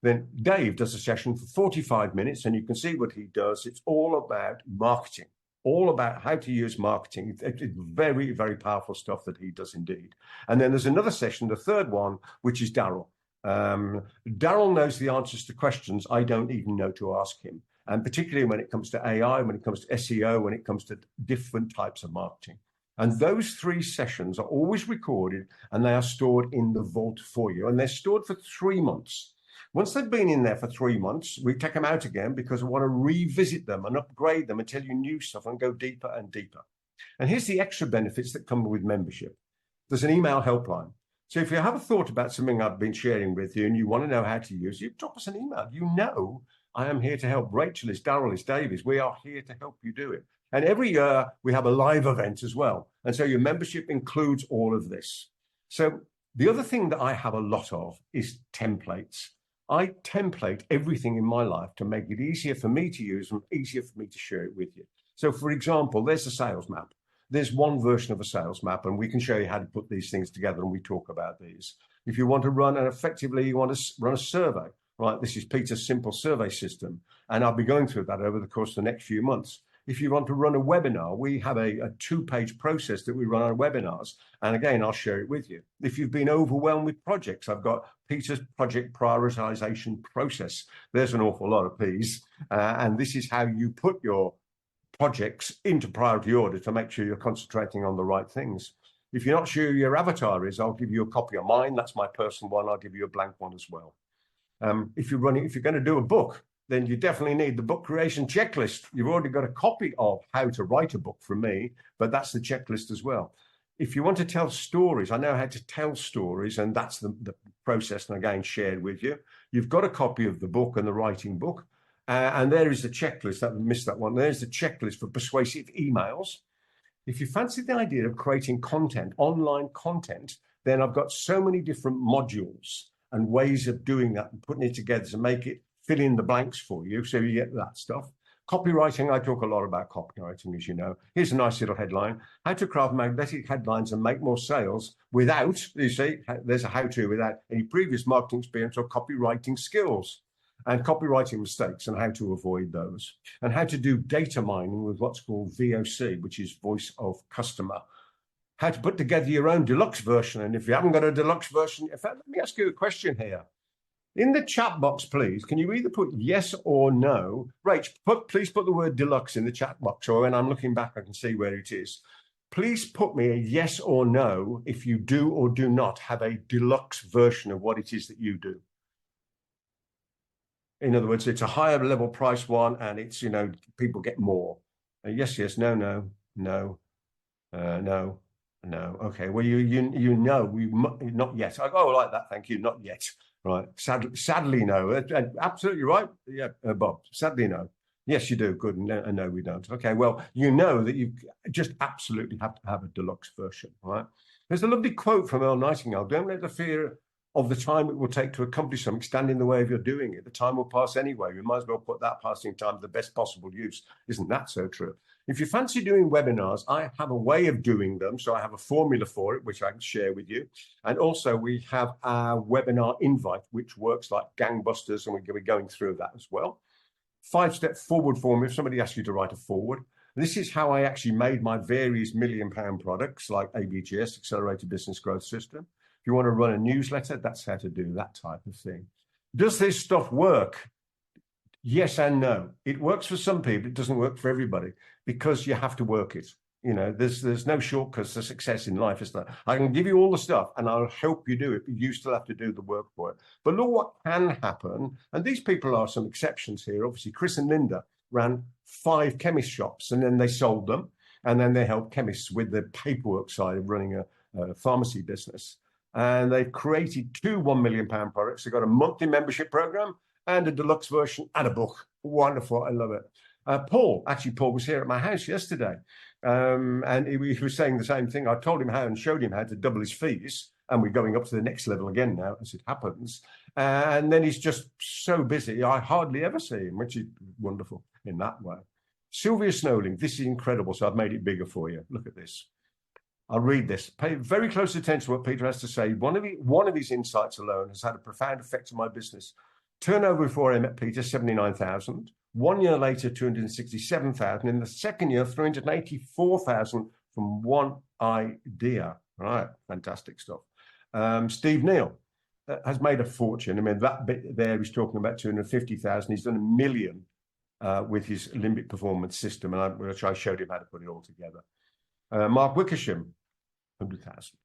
Then Dave does a session for 45 minutes, and you can see what he does. It's all about marketing. All about how to use marketing. It's very, very powerful stuff that he does indeed. And then there's another session, the third one, which is Daryl. Daryl knows the answers to questions I don't even know to ask him. And particularly when it comes to AI, when it comes to SEO, when it comes to different types of marketing. And those 3 sessions are always recorded and they are stored in the vault for you. And they're stored for 3 months. Once they've been in there for 3 months, we take them out again because we want to revisit them and upgrade them and tell you new stuff and go deeper and deeper. And here's the extra benefits that come with membership. There's an email helpline. So if you have a thought about something I've been sharing with you and you want to know how to use it, drop us an email. You know I am here to help. Rachel is, Daryl is, Davies. We are here to help you do it. And every year we have a live event as well. And so your membership includes all of this. So the other thing that I have a lot of is templates. I template everything in my life to make it easier for me to use and easier for me to share it with you. So, for example, there's a sales map. There's one version of a sales map, and we can show you how to put these things together, and we talk about these. If you want to run, and effectively you want to run a survey, right? This is Peter's simple survey system, and I'll be going through that over the course of the next few months. If you want to run a webinar, we have a 2-page process that we run our webinars. And again, I'll share it with you. If you've been overwhelmed with projects, I've got Peter's project prioritization process. There's an awful lot of P's. And this is how you put your projects into priority order to make sure you're concentrating on the right things. If you're not sure who your avatar is, I'll give you a copy of mine. That's my personal one. I'll give you a blank one as well. If you're going to do a book, then you definitely need the book creation checklist. You've already got a copy of how to write a book from me, but that's the checklist as well. If you want to tell stories, I know how to tell stories, and that's the process, and again, shared with you. You've got a copy of the book and the writing book, and there is the checklist. That missed that one. There's the checklist for persuasive emails. If you fancy the idea of creating content, online content, then I've got so many different modules and ways of doing that and putting it together to make it fill in the blanks for you, so you get that stuff. Copywriting, I talk a lot about copywriting, as you know. Here's a nice little headline: how to craft magnetic headlines and make more sales without, you see, there's a how-to, without any previous marketing experience or copywriting skills, and copywriting mistakes and how to avoid those, and how to do data mining with what's called VOC, which is voice of customer. How to put together your own deluxe version. And if you haven't got a deluxe version, in fact, let me ask you a question here. In the chat box, please, can you either put yes or no? Rach, please put the word deluxe in the chat box, or when I'm looking back, I can see where it is. Please put me a yes or no if you do or do not have a deluxe version of what it is that you do. In other words, it's a higher level price one, and it's, you know, people get more. Yes, yes, no, no, no, no, no. Okay, well, you know, we not yet. I go, like that, thank you, not yet. Right. Sadly, no. Absolutely right. Yeah, Bob. Sadly, no. Yes, you do. Good. No, we don't. Okay. Well, you know that you just absolutely have to have a deluxe version. Right. There's a lovely quote from Earl Nightingale: "Don't let the fear of the time it will take to accomplish something stand in the way of your doing it. The time will pass anyway. We might as well put that passing time to the best possible use." Isn't that so true? If you fancy doing webinars, I have a way of doing them. So I have a formula for it, which I can share with you. And also we have our webinar invite, which works like gangbusters, and we're going through that as well. 5-step forward formula. If somebody asks you to write a forward, this is how I actually made my various £1 million products like ABGS, Accelerated Business Growth System. If you want to run a newsletter, that's how to do that type of thing. Does this stuff work? Yes and no. It works for some people. It doesn't work for everybody, because you have to work it. You know, there's no shortcuts to success in life, is there? I can give you all the stuff and I'll help you do it, but you still have to do the work for it. But look what can happen. And these people are some exceptions here. Obviously, Chris and Linda ran 5 chemist shops, and then they sold them. And then they helped chemists with the paperwork side of running a pharmacy business. And they've created 2 £1 million products. They've got a monthly membership program and a deluxe version and a book. Wonderful. I love it. Paul was here at my house yesterday. And he was saying the same thing. I told him how and showed him how to double his fees. And we're going up to the next level again now, as it happens. And then he's just so busy. I hardly ever see him, which is wonderful in that way. Sylvia Snowling, this is incredible. So I've made it bigger for you. Look at this. I'll read this. Pay very close attention to what Peter has to say. One of his insights alone has had a profound effect on my business. Turnover before I met Peter, 79,000. 1 year later, 267,000. In the second year, 384,000 from one idea. Right, fantastic stuff. Steve Neal has made a fortune. I mean, that bit there, he's talking about 250,000. He's done $1 million with his limbic performance system, and which I showed him how to put it all together. Mark Wickersham, 100,000.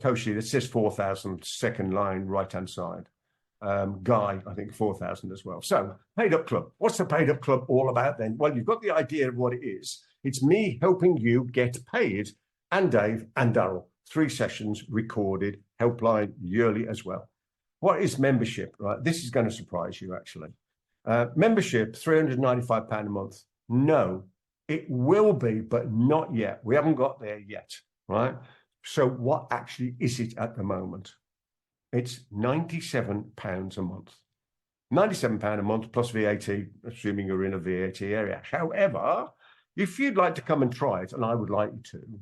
Koshi, that says 4,000, second line, right-hand side. Guy, I think 4,000 as well. So, Paid Up Club. What's the Paid Up Club all about then? Well, you've got the idea of what it is. It's me helping you get paid, and Dave and Daryl. 3 sessions recorded, helpline yearly as well. What is membership? Right, this is going to surprise you, actually. Membership, £395 a month. No, it will be, but not yet. We haven't got there yet, right? So what actually is it at the moment? It's £97 a month. £97 a month plus VAT, assuming you're in a VAT area. However, if you'd like to come and try it, and I would like you to,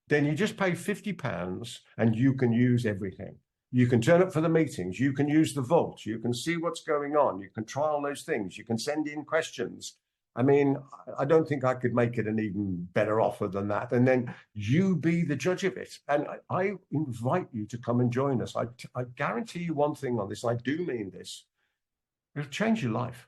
then you just pay £50 and you can use everything. You can turn up for the meetings. You can use the vault. You can see what's going on. You can try all those things. You can send in questions. I mean, I don't think I could make it an even better offer than that. And then you be the judge of it. And I invite you to come and join us. I guarantee you one thing on this. I do mean this. It'll change your life.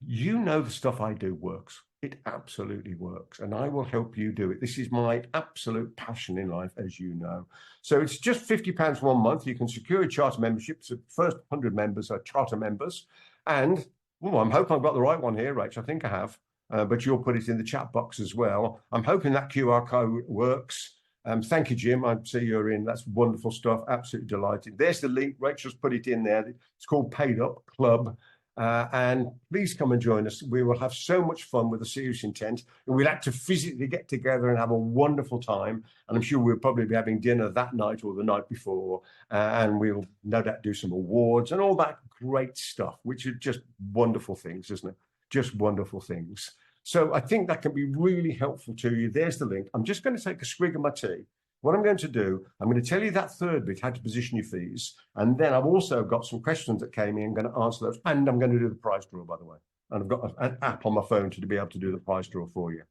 You know the stuff I do works. It absolutely works, and I will help you do it. This is my absolute passion in life, as you know. So it's just £50 1 month. You can secure a charter membership. So the first 100 members are charter members. And I'm hoping I've got the right one here, Rach. I think I have, but you'll put it in the chat box as well. I'm hoping that QR code works. Thank you, Jim. I see you're in. That's wonderful stuff. Absolutely delighted. There's the link. Rachel's put it in there. It's called Paid Up Club. And please come and join us. We will have so much fun with a serious intent. And we'll have to physically get together and have a wonderful time. And I'm sure we'll probably be having dinner that night or the night before. And we'll no doubt do some awards and all that great stuff, which are just wonderful things, isn't it? Just wonderful things. So I think that can be really helpful to you. There's the link. I'm just going to take a swig of my tea. What I'm going to do, I'm going to tell you that third bit, how to position your fees. And then I've also got some questions that came in. I'm going to answer those. And I'm going to do the prize draw, by the way. And I've got an app on my phone to be able to do the prize draw for you.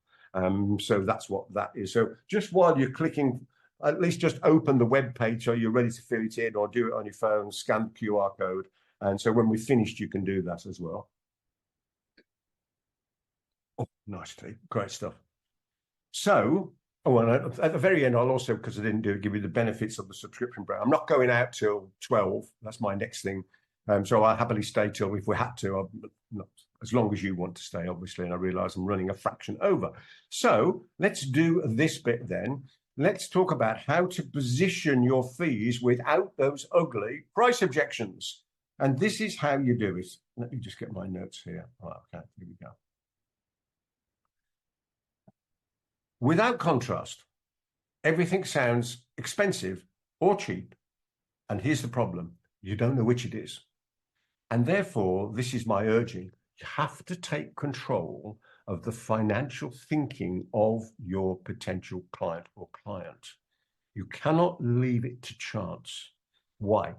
So that's what that is. So just while you're clicking, at least just open the web page so you're ready to fill it in, or do it on your phone, scan the QR code. And so when we're finished, you can do that as well. Oh, nice tea. Great stuff. So, and at the very end, I'll also, because I didn't do it, give you the benefits of the subscription brand. I'm not going out till 12. That's my next thing. So I'll happily stay till, if we had to, not as long as you want to stay, obviously, and I realise I'm running a fraction over. So let's do this bit then. Let's talk about how to position your fees without those ugly price objections. And this is how you do it. Let me just get my notes here. Oh, okay, here we go. Without contrast, everything sounds expensive or cheap. And here's the problem. You don't know which it is. And therefore, this is my urging. You have to take control of the financial thinking of your potential client or client. You cannot leave it to chance. Why?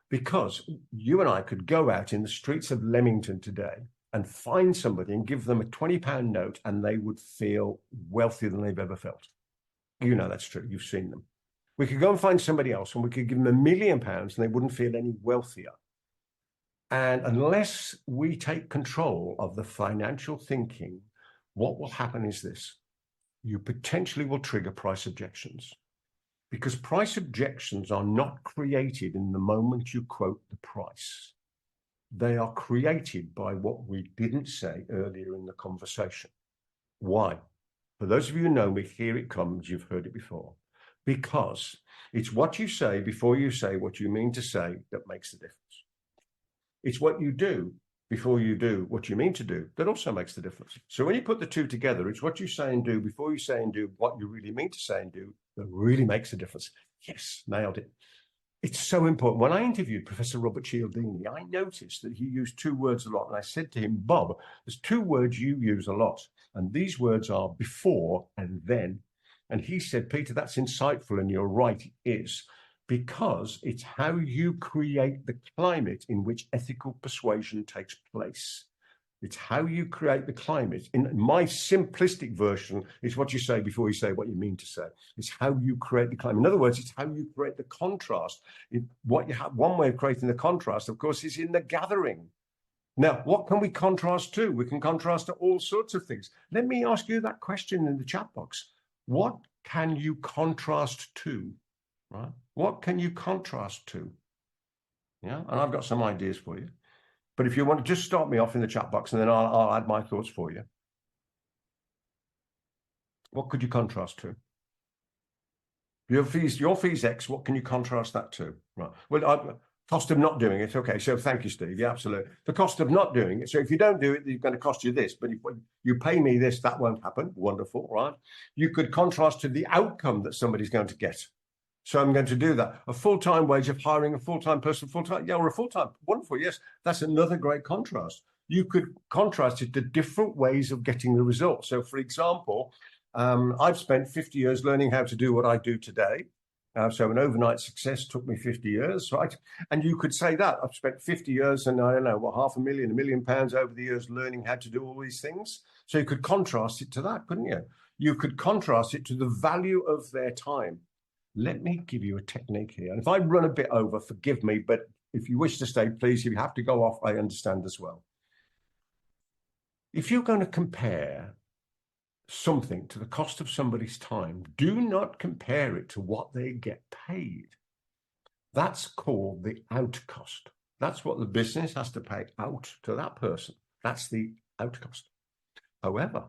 Because you and I could go out in the streets of Leamington today and find somebody and give them a £20 note, and they would feel wealthier than they've ever felt. You know that's true. You've seen them. We could go and find somebody else and we could give them £1 million and they wouldn't feel any wealthier. And unless we take control of the financial thinking, what will happen is this. You potentially will trigger price objections, because price objections are not created in the moment you quote the price. They are created by what we didn't say earlier in the conversation. Why? For those of you who know me, here it comes. You've heard it before. Because it's what you say before you say what you mean to say that makes the difference. It's what you do before you do what you mean to do that also makes the difference. So when you put the two together, it's what you say and do before you say and do what you really mean to say and do that really makes a difference. Yes, nailed it. It's so important. When I interviewed Professor Robert Cialdini, I noticed that he used two words a lot. And I said to him, Bob, there's two words you use a lot. And these words are before and then. And he said, Peter, that's insightful. And you're right, it is. Because it's how you create the climate in which ethical persuasion takes place. It's how you create the climate. In my simplistic version, it's what you say before you say what you mean to say. It's how you create the climate. In other words, it's how you create the contrast. What you have, one way of creating the contrast, of course, is in the gathering. Now, what can we contrast to? We can contrast to all sorts of things. Let me ask you that question in the chat box. What can you contrast to? Right? What can you contrast to? Yeah, and I've got some ideas for you. But if you want to just start me off in the chat box, and then I'll add my thoughts for you. What could you contrast to? Your fees X, what can you contrast that to? Right. Well, cost of not doing it. Okay, so thank you, Steve. Yeah, absolutely. The cost of not doing it. So if you don't do it, it's going to cost you this. But if you pay me this, that won't happen. Wonderful, right? You could contrast to the outcome that somebody's going to get. So I'm going to do that. A full-time wage of hiring a full-time person, full-time, yeah, or a full-time, wonderful, yes. That's another great contrast. You could contrast it to different ways of getting the result. So, for example, I've spent 50 years learning how to do what I do today. So an overnight success took me 50 years, right? And you could say that. I've spent 50 years and I don't know, what, £500,000, £1 million over the years learning how to do all these things. So you could contrast it to that, couldn't you? You could contrast it to the value of their time. Let me give you a technique here. And if I run a bit over, forgive me, but if you wish to stay, please, if you have to go off, I understand as well. If you're going to compare something to the cost of somebody's time, do not compare it to what they get paid. That's called the out cost. That's what the business has to pay out to that person. That's the out cost. However,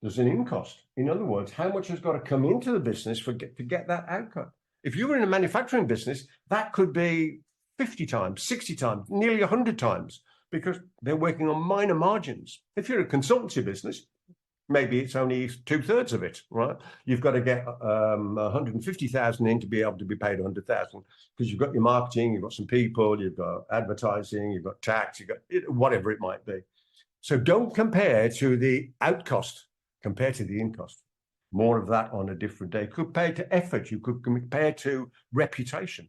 there's an in cost. In other words, how much has got to come into the business to get that outcome? If you were in a manufacturing business, that could be 50 times, 60 times, nearly 100 times, because they're working on minor margins. If you're a consultancy business, maybe it's only 2/3 of it, right? You've got to get 150,000 in to be able to be paid 100,000, because you've got your marketing, you've got some people, you've got advertising, you've got tax, you've got whatever it might be. So don't compare to the out cost, compare to the in cost. More of that on a different day. You could compare to effort, you could compare to reputation.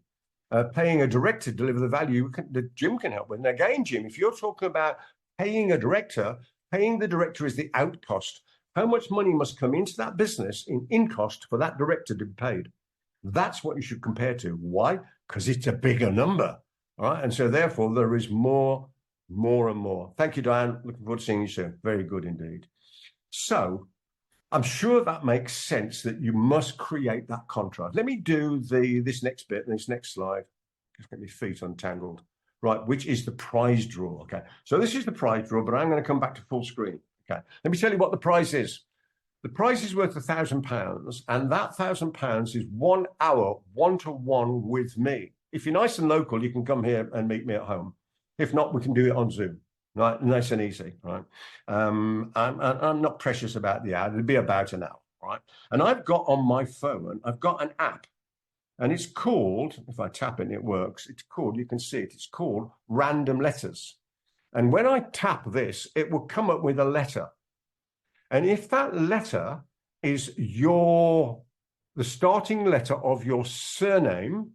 Paying a director to deliver the value that Jim can help with. And again, Jim, if you're talking about paying a director, paying the director is the out cost. How much money must come into that business in cost for that director to be paid? That's what you should compare to. Why? Because it's a bigger number. All right. And so therefore there is more and more. Thank you, Diane. Looking forward to seeing you soon. Very good indeed. So I'm sure that makes sense that you must create that contrast. Let me do this next bit, this next slide. Just get my feet untangled. Right, which is the prize draw. Okay, so this is the prize draw, but I'm going to come back to full screen. Okay, let me tell you what the prize is. The prize is worth £1,000, and that £1,000 is 1 hour, 1-to-1 with me. If you're nice and local, you can come here and meet me at home. If not, we can do it on Zoom. Right, nice and easy, right? I'm not precious about the hour. It'll be about an hour, right? And I've got on my phone, I've got an app, and it's called, if I tap it, it works. It's called, you can see it, it's called Random Letters. And when I tap this, it will come up with a letter. And if that letter is the starting letter of your surname,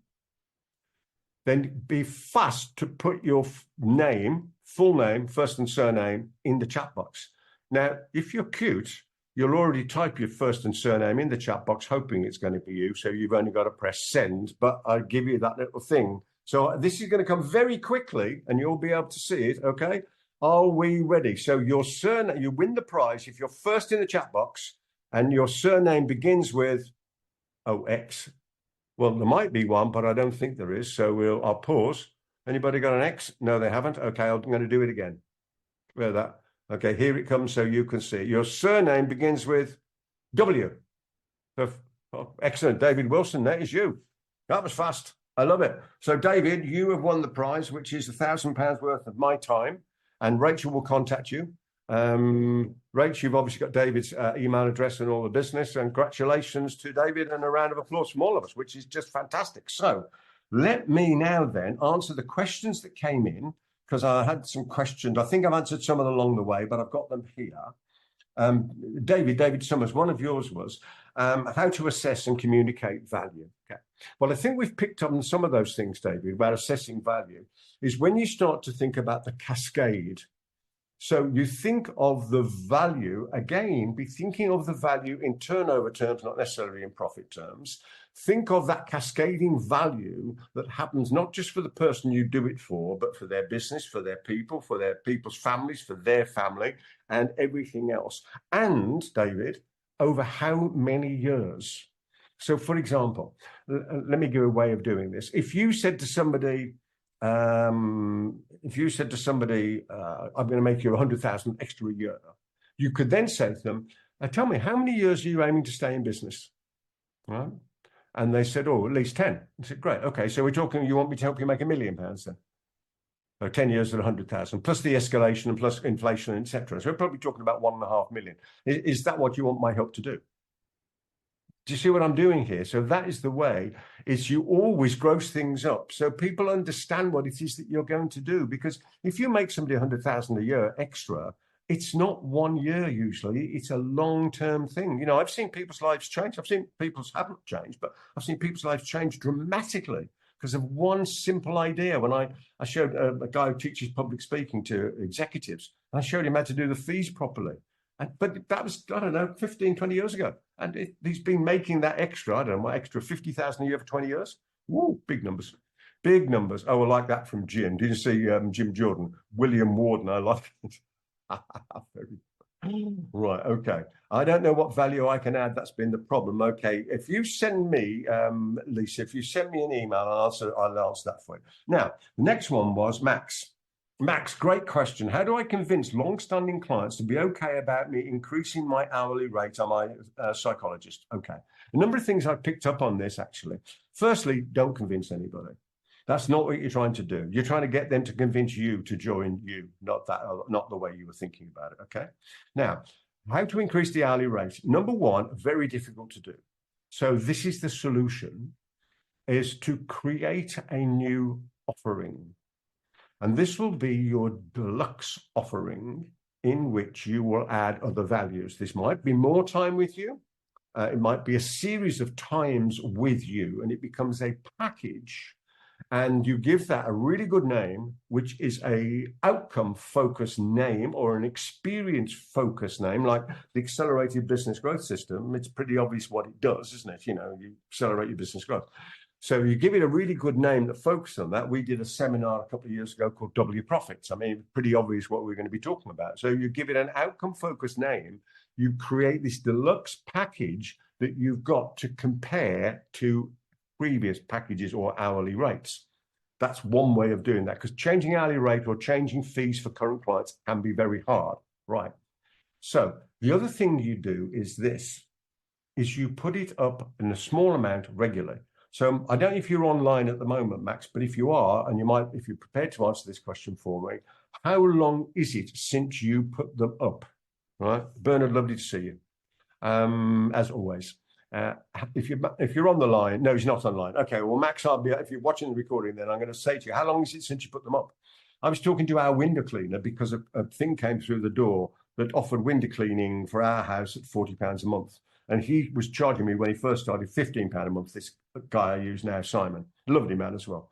then be fast to put your name, full name, first and surname in the chat box. Now, if you're cute, you'll already type your first and surname in the chat box, hoping it's going to be you. So you've only got to press send, but I'll give you that little thing. So this is going to come very quickly and you'll be able to see it. Okay. Are we ready? So your surname, you win the prize if you're first in the chat box and your surname begins with X. Well, there might be one, but I don't think there is. So I'll pause. Anybody got an X? No, they haven't. Okay, I'm going to do it again. Where that? Okay, here it comes so you can see it. Your surname begins with W. Oh, excellent. David Wilson, that is you. That was fast. I love it. So, David, you have won the prize, which is £1,000 worth of my time, and Rachel will contact you. Rach, you've obviously got David's email address and all the business. And congratulations to David, and a round of applause from all of us, which is just fantastic. So let me now then answer the questions that came in, because I had some questions. I think I've answered some of them along the way, but I've got them here. David Summers, one of yours was how to assess and communicate value. Okay. Well, I think we've picked up on some of those things, David, about assessing value, is when you start to think about the cascade. So you think of the value, again, be thinking of the value in turnover terms, not necessarily in profit terms. Think of that cascading value that happens not just for the person you do it for, but for their business, for their people, for their people's families, for their family, and everything else. And, David, over how many years? So, for example, let me give a way of doing this. If you said to somebody, I'm going to make you 100,000 extra a year, you could then say to them, tell me, how many years are you aiming to stay in business? Right? And they said, at least 10. I said, great. Okay. So we're talking, you want me to help you make £1 million then? So 10 years at 100,000, plus the escalation and plus inflation, etc. So we're probably talking about 1.5 million. Is that what you want my help to do? Do you see what I'm doing here? So that is the way, is you always gross things up so people understand what it is that you're going to do. Because if you make somebody 100,000 a year extra, it's not 1 year usually, it's a long-term thing. You know, I've seen people's lives change. I've seen people's haven't changed, but I've seen people's lives change dramatically because of one simple idea. When I showed a guy who teaches public speaking to executives, I showed him how to do the fees properly. But that was, I don't know, 15, 20 years ago. And he's been making that extra, I don't know, extra 50,000 a year for 20 years. Woo, big numbers. Big numbers. Oh, I like that from Jim. Did you see Jim Jordan? William Warden, I like it. Right, okay. I don't know what value I can add. That's been the problem. Okay, if you send me, Lisa, if you send me an email, I'll answer that for you. Now, the next one was Max. Max, great question. How do I convince long-standing clients to be okay about me increasing my hourly rate on my psychologist? Okay. A number of things I picked up on this, actually. Firstly, don't convince anybody. That's not what you're trying to do. You're trying to get them to convince you to join you, not the way you were thinking about it, okay? Now, how to increase the hourly rate? Number one, very difficult to do. So this is the solution, is to create a new offering. And this will be your deluxe offering in which you will add other values. This might be more time with you. It might be a series of times with you, and it becomes a package. And you give that a really good name, which is a outcome-focused name or an experience-focused name, like the Accelerated Business Growth System. It's pretty obvious what it does, isn't it? You know, you accelerate your business growth. So you give it a really good name that focuses on that. We did a seminar a couple of years ago called Double Your Profits. I mean, pretty obvious what we're going to be talking about. So you give it an outcome-focused name. You create this deluxe package that you've got to compare to previous packages or hourly rates. That's one way of doing that, because changing hourly rate or changing fees for current clients can be very hard, right? So the other thing you do is this, is you put it up in a small amount regularly. So I don't know if you're online at the moment, Max, but if you are, and you might, if you're prepared to answer this question for me, how long is it since you put them up, right? Bernard, lovely to see you, as always. If you're on the line, no, he's not online. Okay, well, Max, if you're watching the recording, then I'm going to say to you, how long is it since you put them up? I was talking to our window cleaner because a thing came through the door that offered window cleaning for our house at £40 a month. And he was charging me when he first started £15 a month. This guy I use now, Simon, lovely man as well.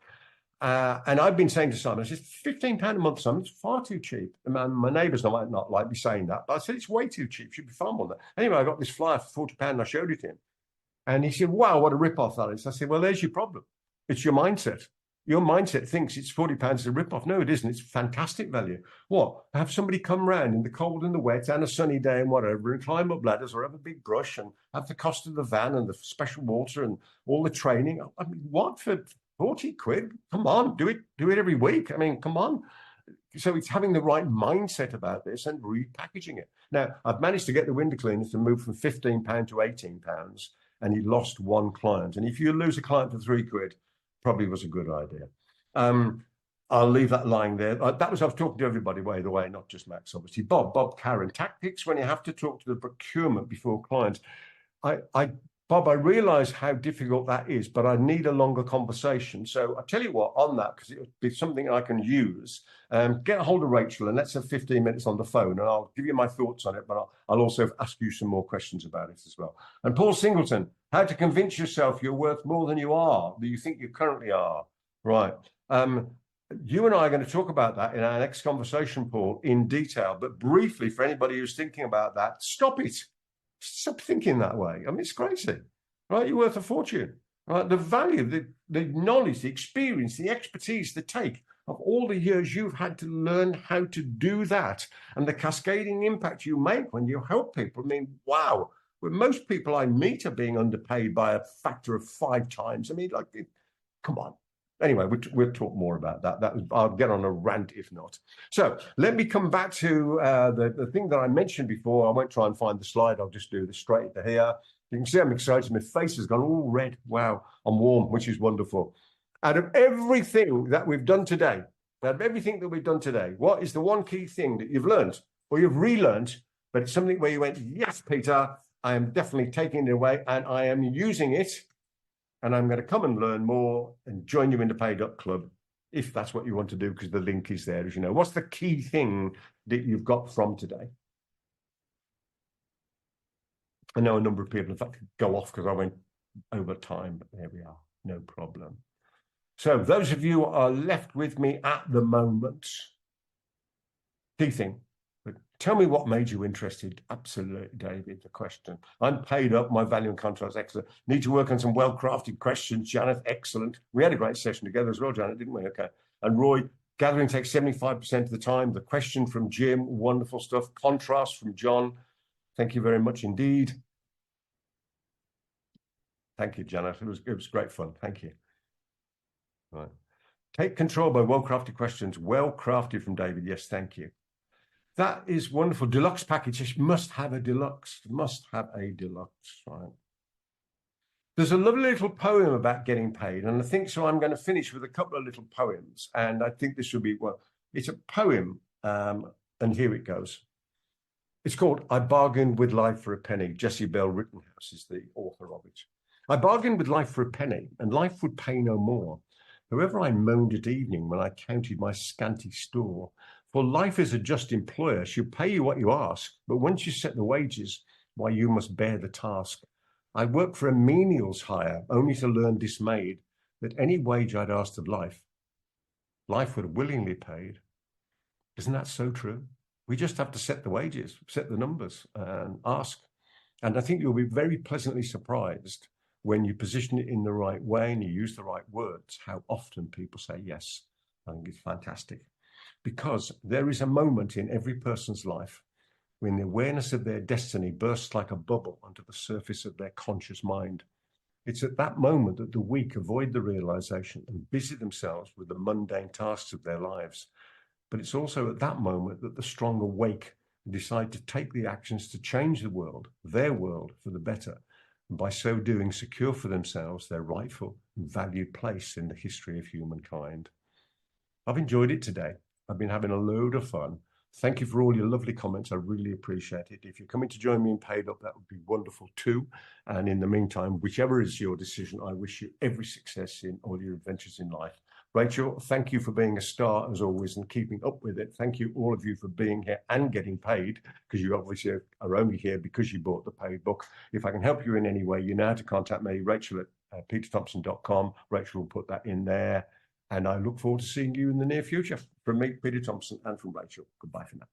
And I've been saying to Simon, I said, £15 a month, Simon, it's far too cheap. And my neighbours might not like me saying that, but I said, it's way too cheap. Should be far more than that. Anyway, I got this flyer for £40 and I showed it to him. And he said, wow, what a rip-off that is. I said, well, there's your problem. It's your mindset. Your mindset thinks it's £40 is a rip-off. No, it isn't. It's fantastic value. What? Have somebody come round in the cold and the wet and a sunny day and whatever and climb up ladders or have a big brush and have the cost of the van and the special water and all the training. I mean, what, for 40 quid? Come on, do it every week. I mean, come on. So it's having the right mindset about this and repackaging it. Now, I've managed to get the window cleaners to move from £15 to £18, and he lost one client. And if you lose a client for 3 quid, probably was a good idea. I'll leave that lying there. I was talking to everybody, by the way, not just Max, obviously. Bob Karen, tactics when you have to talk to the procurement before clients. Bob, I realise how difficult that is, but I need a longer conversation. So I tell you what, on that, because it'll be something I can use, get a hold of Rachel and let's have 15 minutes on the phone and I'll give you my thoughts on it, but I'll also ask you some more questions about it as well. And Paul Singleton, how to convince yourself you're worth more than you are, that you think you currently are. Right. You and I are going to talk about that in our next conversation, Paul, in detail, but briefly for anybody who's thinking about that, stop it. Stop thinking that way. I mean, it's crazy, right? You're worth a fortune, right? The value, the knowledge, the experience, the expertise, the take of all the years you've had to learn how to do that and the cascading impact you make when you help people. I mean, wow. Well, most people I meet are being underpaid by a factor of 5 times. I mean, like, come on. Anyway, we'll talk more about that. I'll get on a rant if not. So let me come back to the thing that I mentioned before. I won't try and find the slide. I'll just do this straight to here. You can see I'm excited. My face has gone all red. Wow, I'm warm, which is wonderful. Out of everything that we've done today, what is the one key thing that you've learned or you've relearned, but it's something where you went, yes, Peter, I am definitely taking it away and I am using it. And I'm going to come and learn more and join you in the Paid Up Club, if that's what you want to do, because the link is there, as you know. What's the key thing that you've got from today? I know a number of people, in fact, could go off because I went over time, but there we are, no problem. So those of you who are left with me at the moment, key thing. Tell me what made you interested. Absolutely, David, the question. I'm paid up, my value and contrast, excellent. Need to work on some well-crafted questions, Janet, excellent. We had a great session together as well, Janet, didn't we? Okay. And Roy, Gathering takes 75% of the time. The question from Jim, wonderful stuff. Contrast from John. Thank you very much indeed. Thank you, Janet. It was great fun. Thank you. Right. Take control by well-crafted questions. Well-crafted from David. Yes, thank you. That is wonderful. Deluxe package. Must have a deluxe. Must have a deluxe. Right. There's a lovely little poem about getting paid, and I think so. I'm going to finish with a couple of little poems, and I think this will be, well, it's a poem, and here it goes. It's called I Bargained with Life for a Penny. Jessie Bell Rittenhouse is the author of it. I bargained with life for a penny, and life would pay no more. However, I moaned at evening when I counted my scanty store. For life is a just employer, she'll pay you what you ask, but once you set the wages, why, you must bear the task. I worked for a menial's hire, only to learn dismayed that any wage I'd asked of life, life would have willingly paid. Isn't that so true? We just have to set the wages, set the numbers, and ask. And I think you'll be very pleasantly surprised when you position it in the right way and you use the right words, how often people say yes. I think it's fantastic. Because there is a moment in every person's life when the awareness of their destiny bursts like a bubble onto the surface of their conscious mind. It's at that moment that the weak avoid the realization and busy themselves with the mundane tasks of their lives. But it's also at that moment that the strong awake and decide to take the actions to change the world, their world, for the better, and by so doing secure for themselves their rightful and valued place in the history of humankind. I've enjoyed it today. I've been having a load of fun. Thank you for all your lovely comments. I really appreciate it. If you're coming to join me in Paid Up, that would be wonderful too. And in the meantime, whichever is your decision, I wish you every success in all your adventures in life. Rachel, thank you for being a star as always and keeping up with it. Thank you, all of you, for being here and getting paid, because you obviously are only here because you bought the paid book. If I can help you in any way, you know how to contact me, Rachel@peterthomson.com. Rachel will put that in there. And I look forward to seeing you in the near future. From me, Peter Thomson, and from Rachel. Goodbye for now.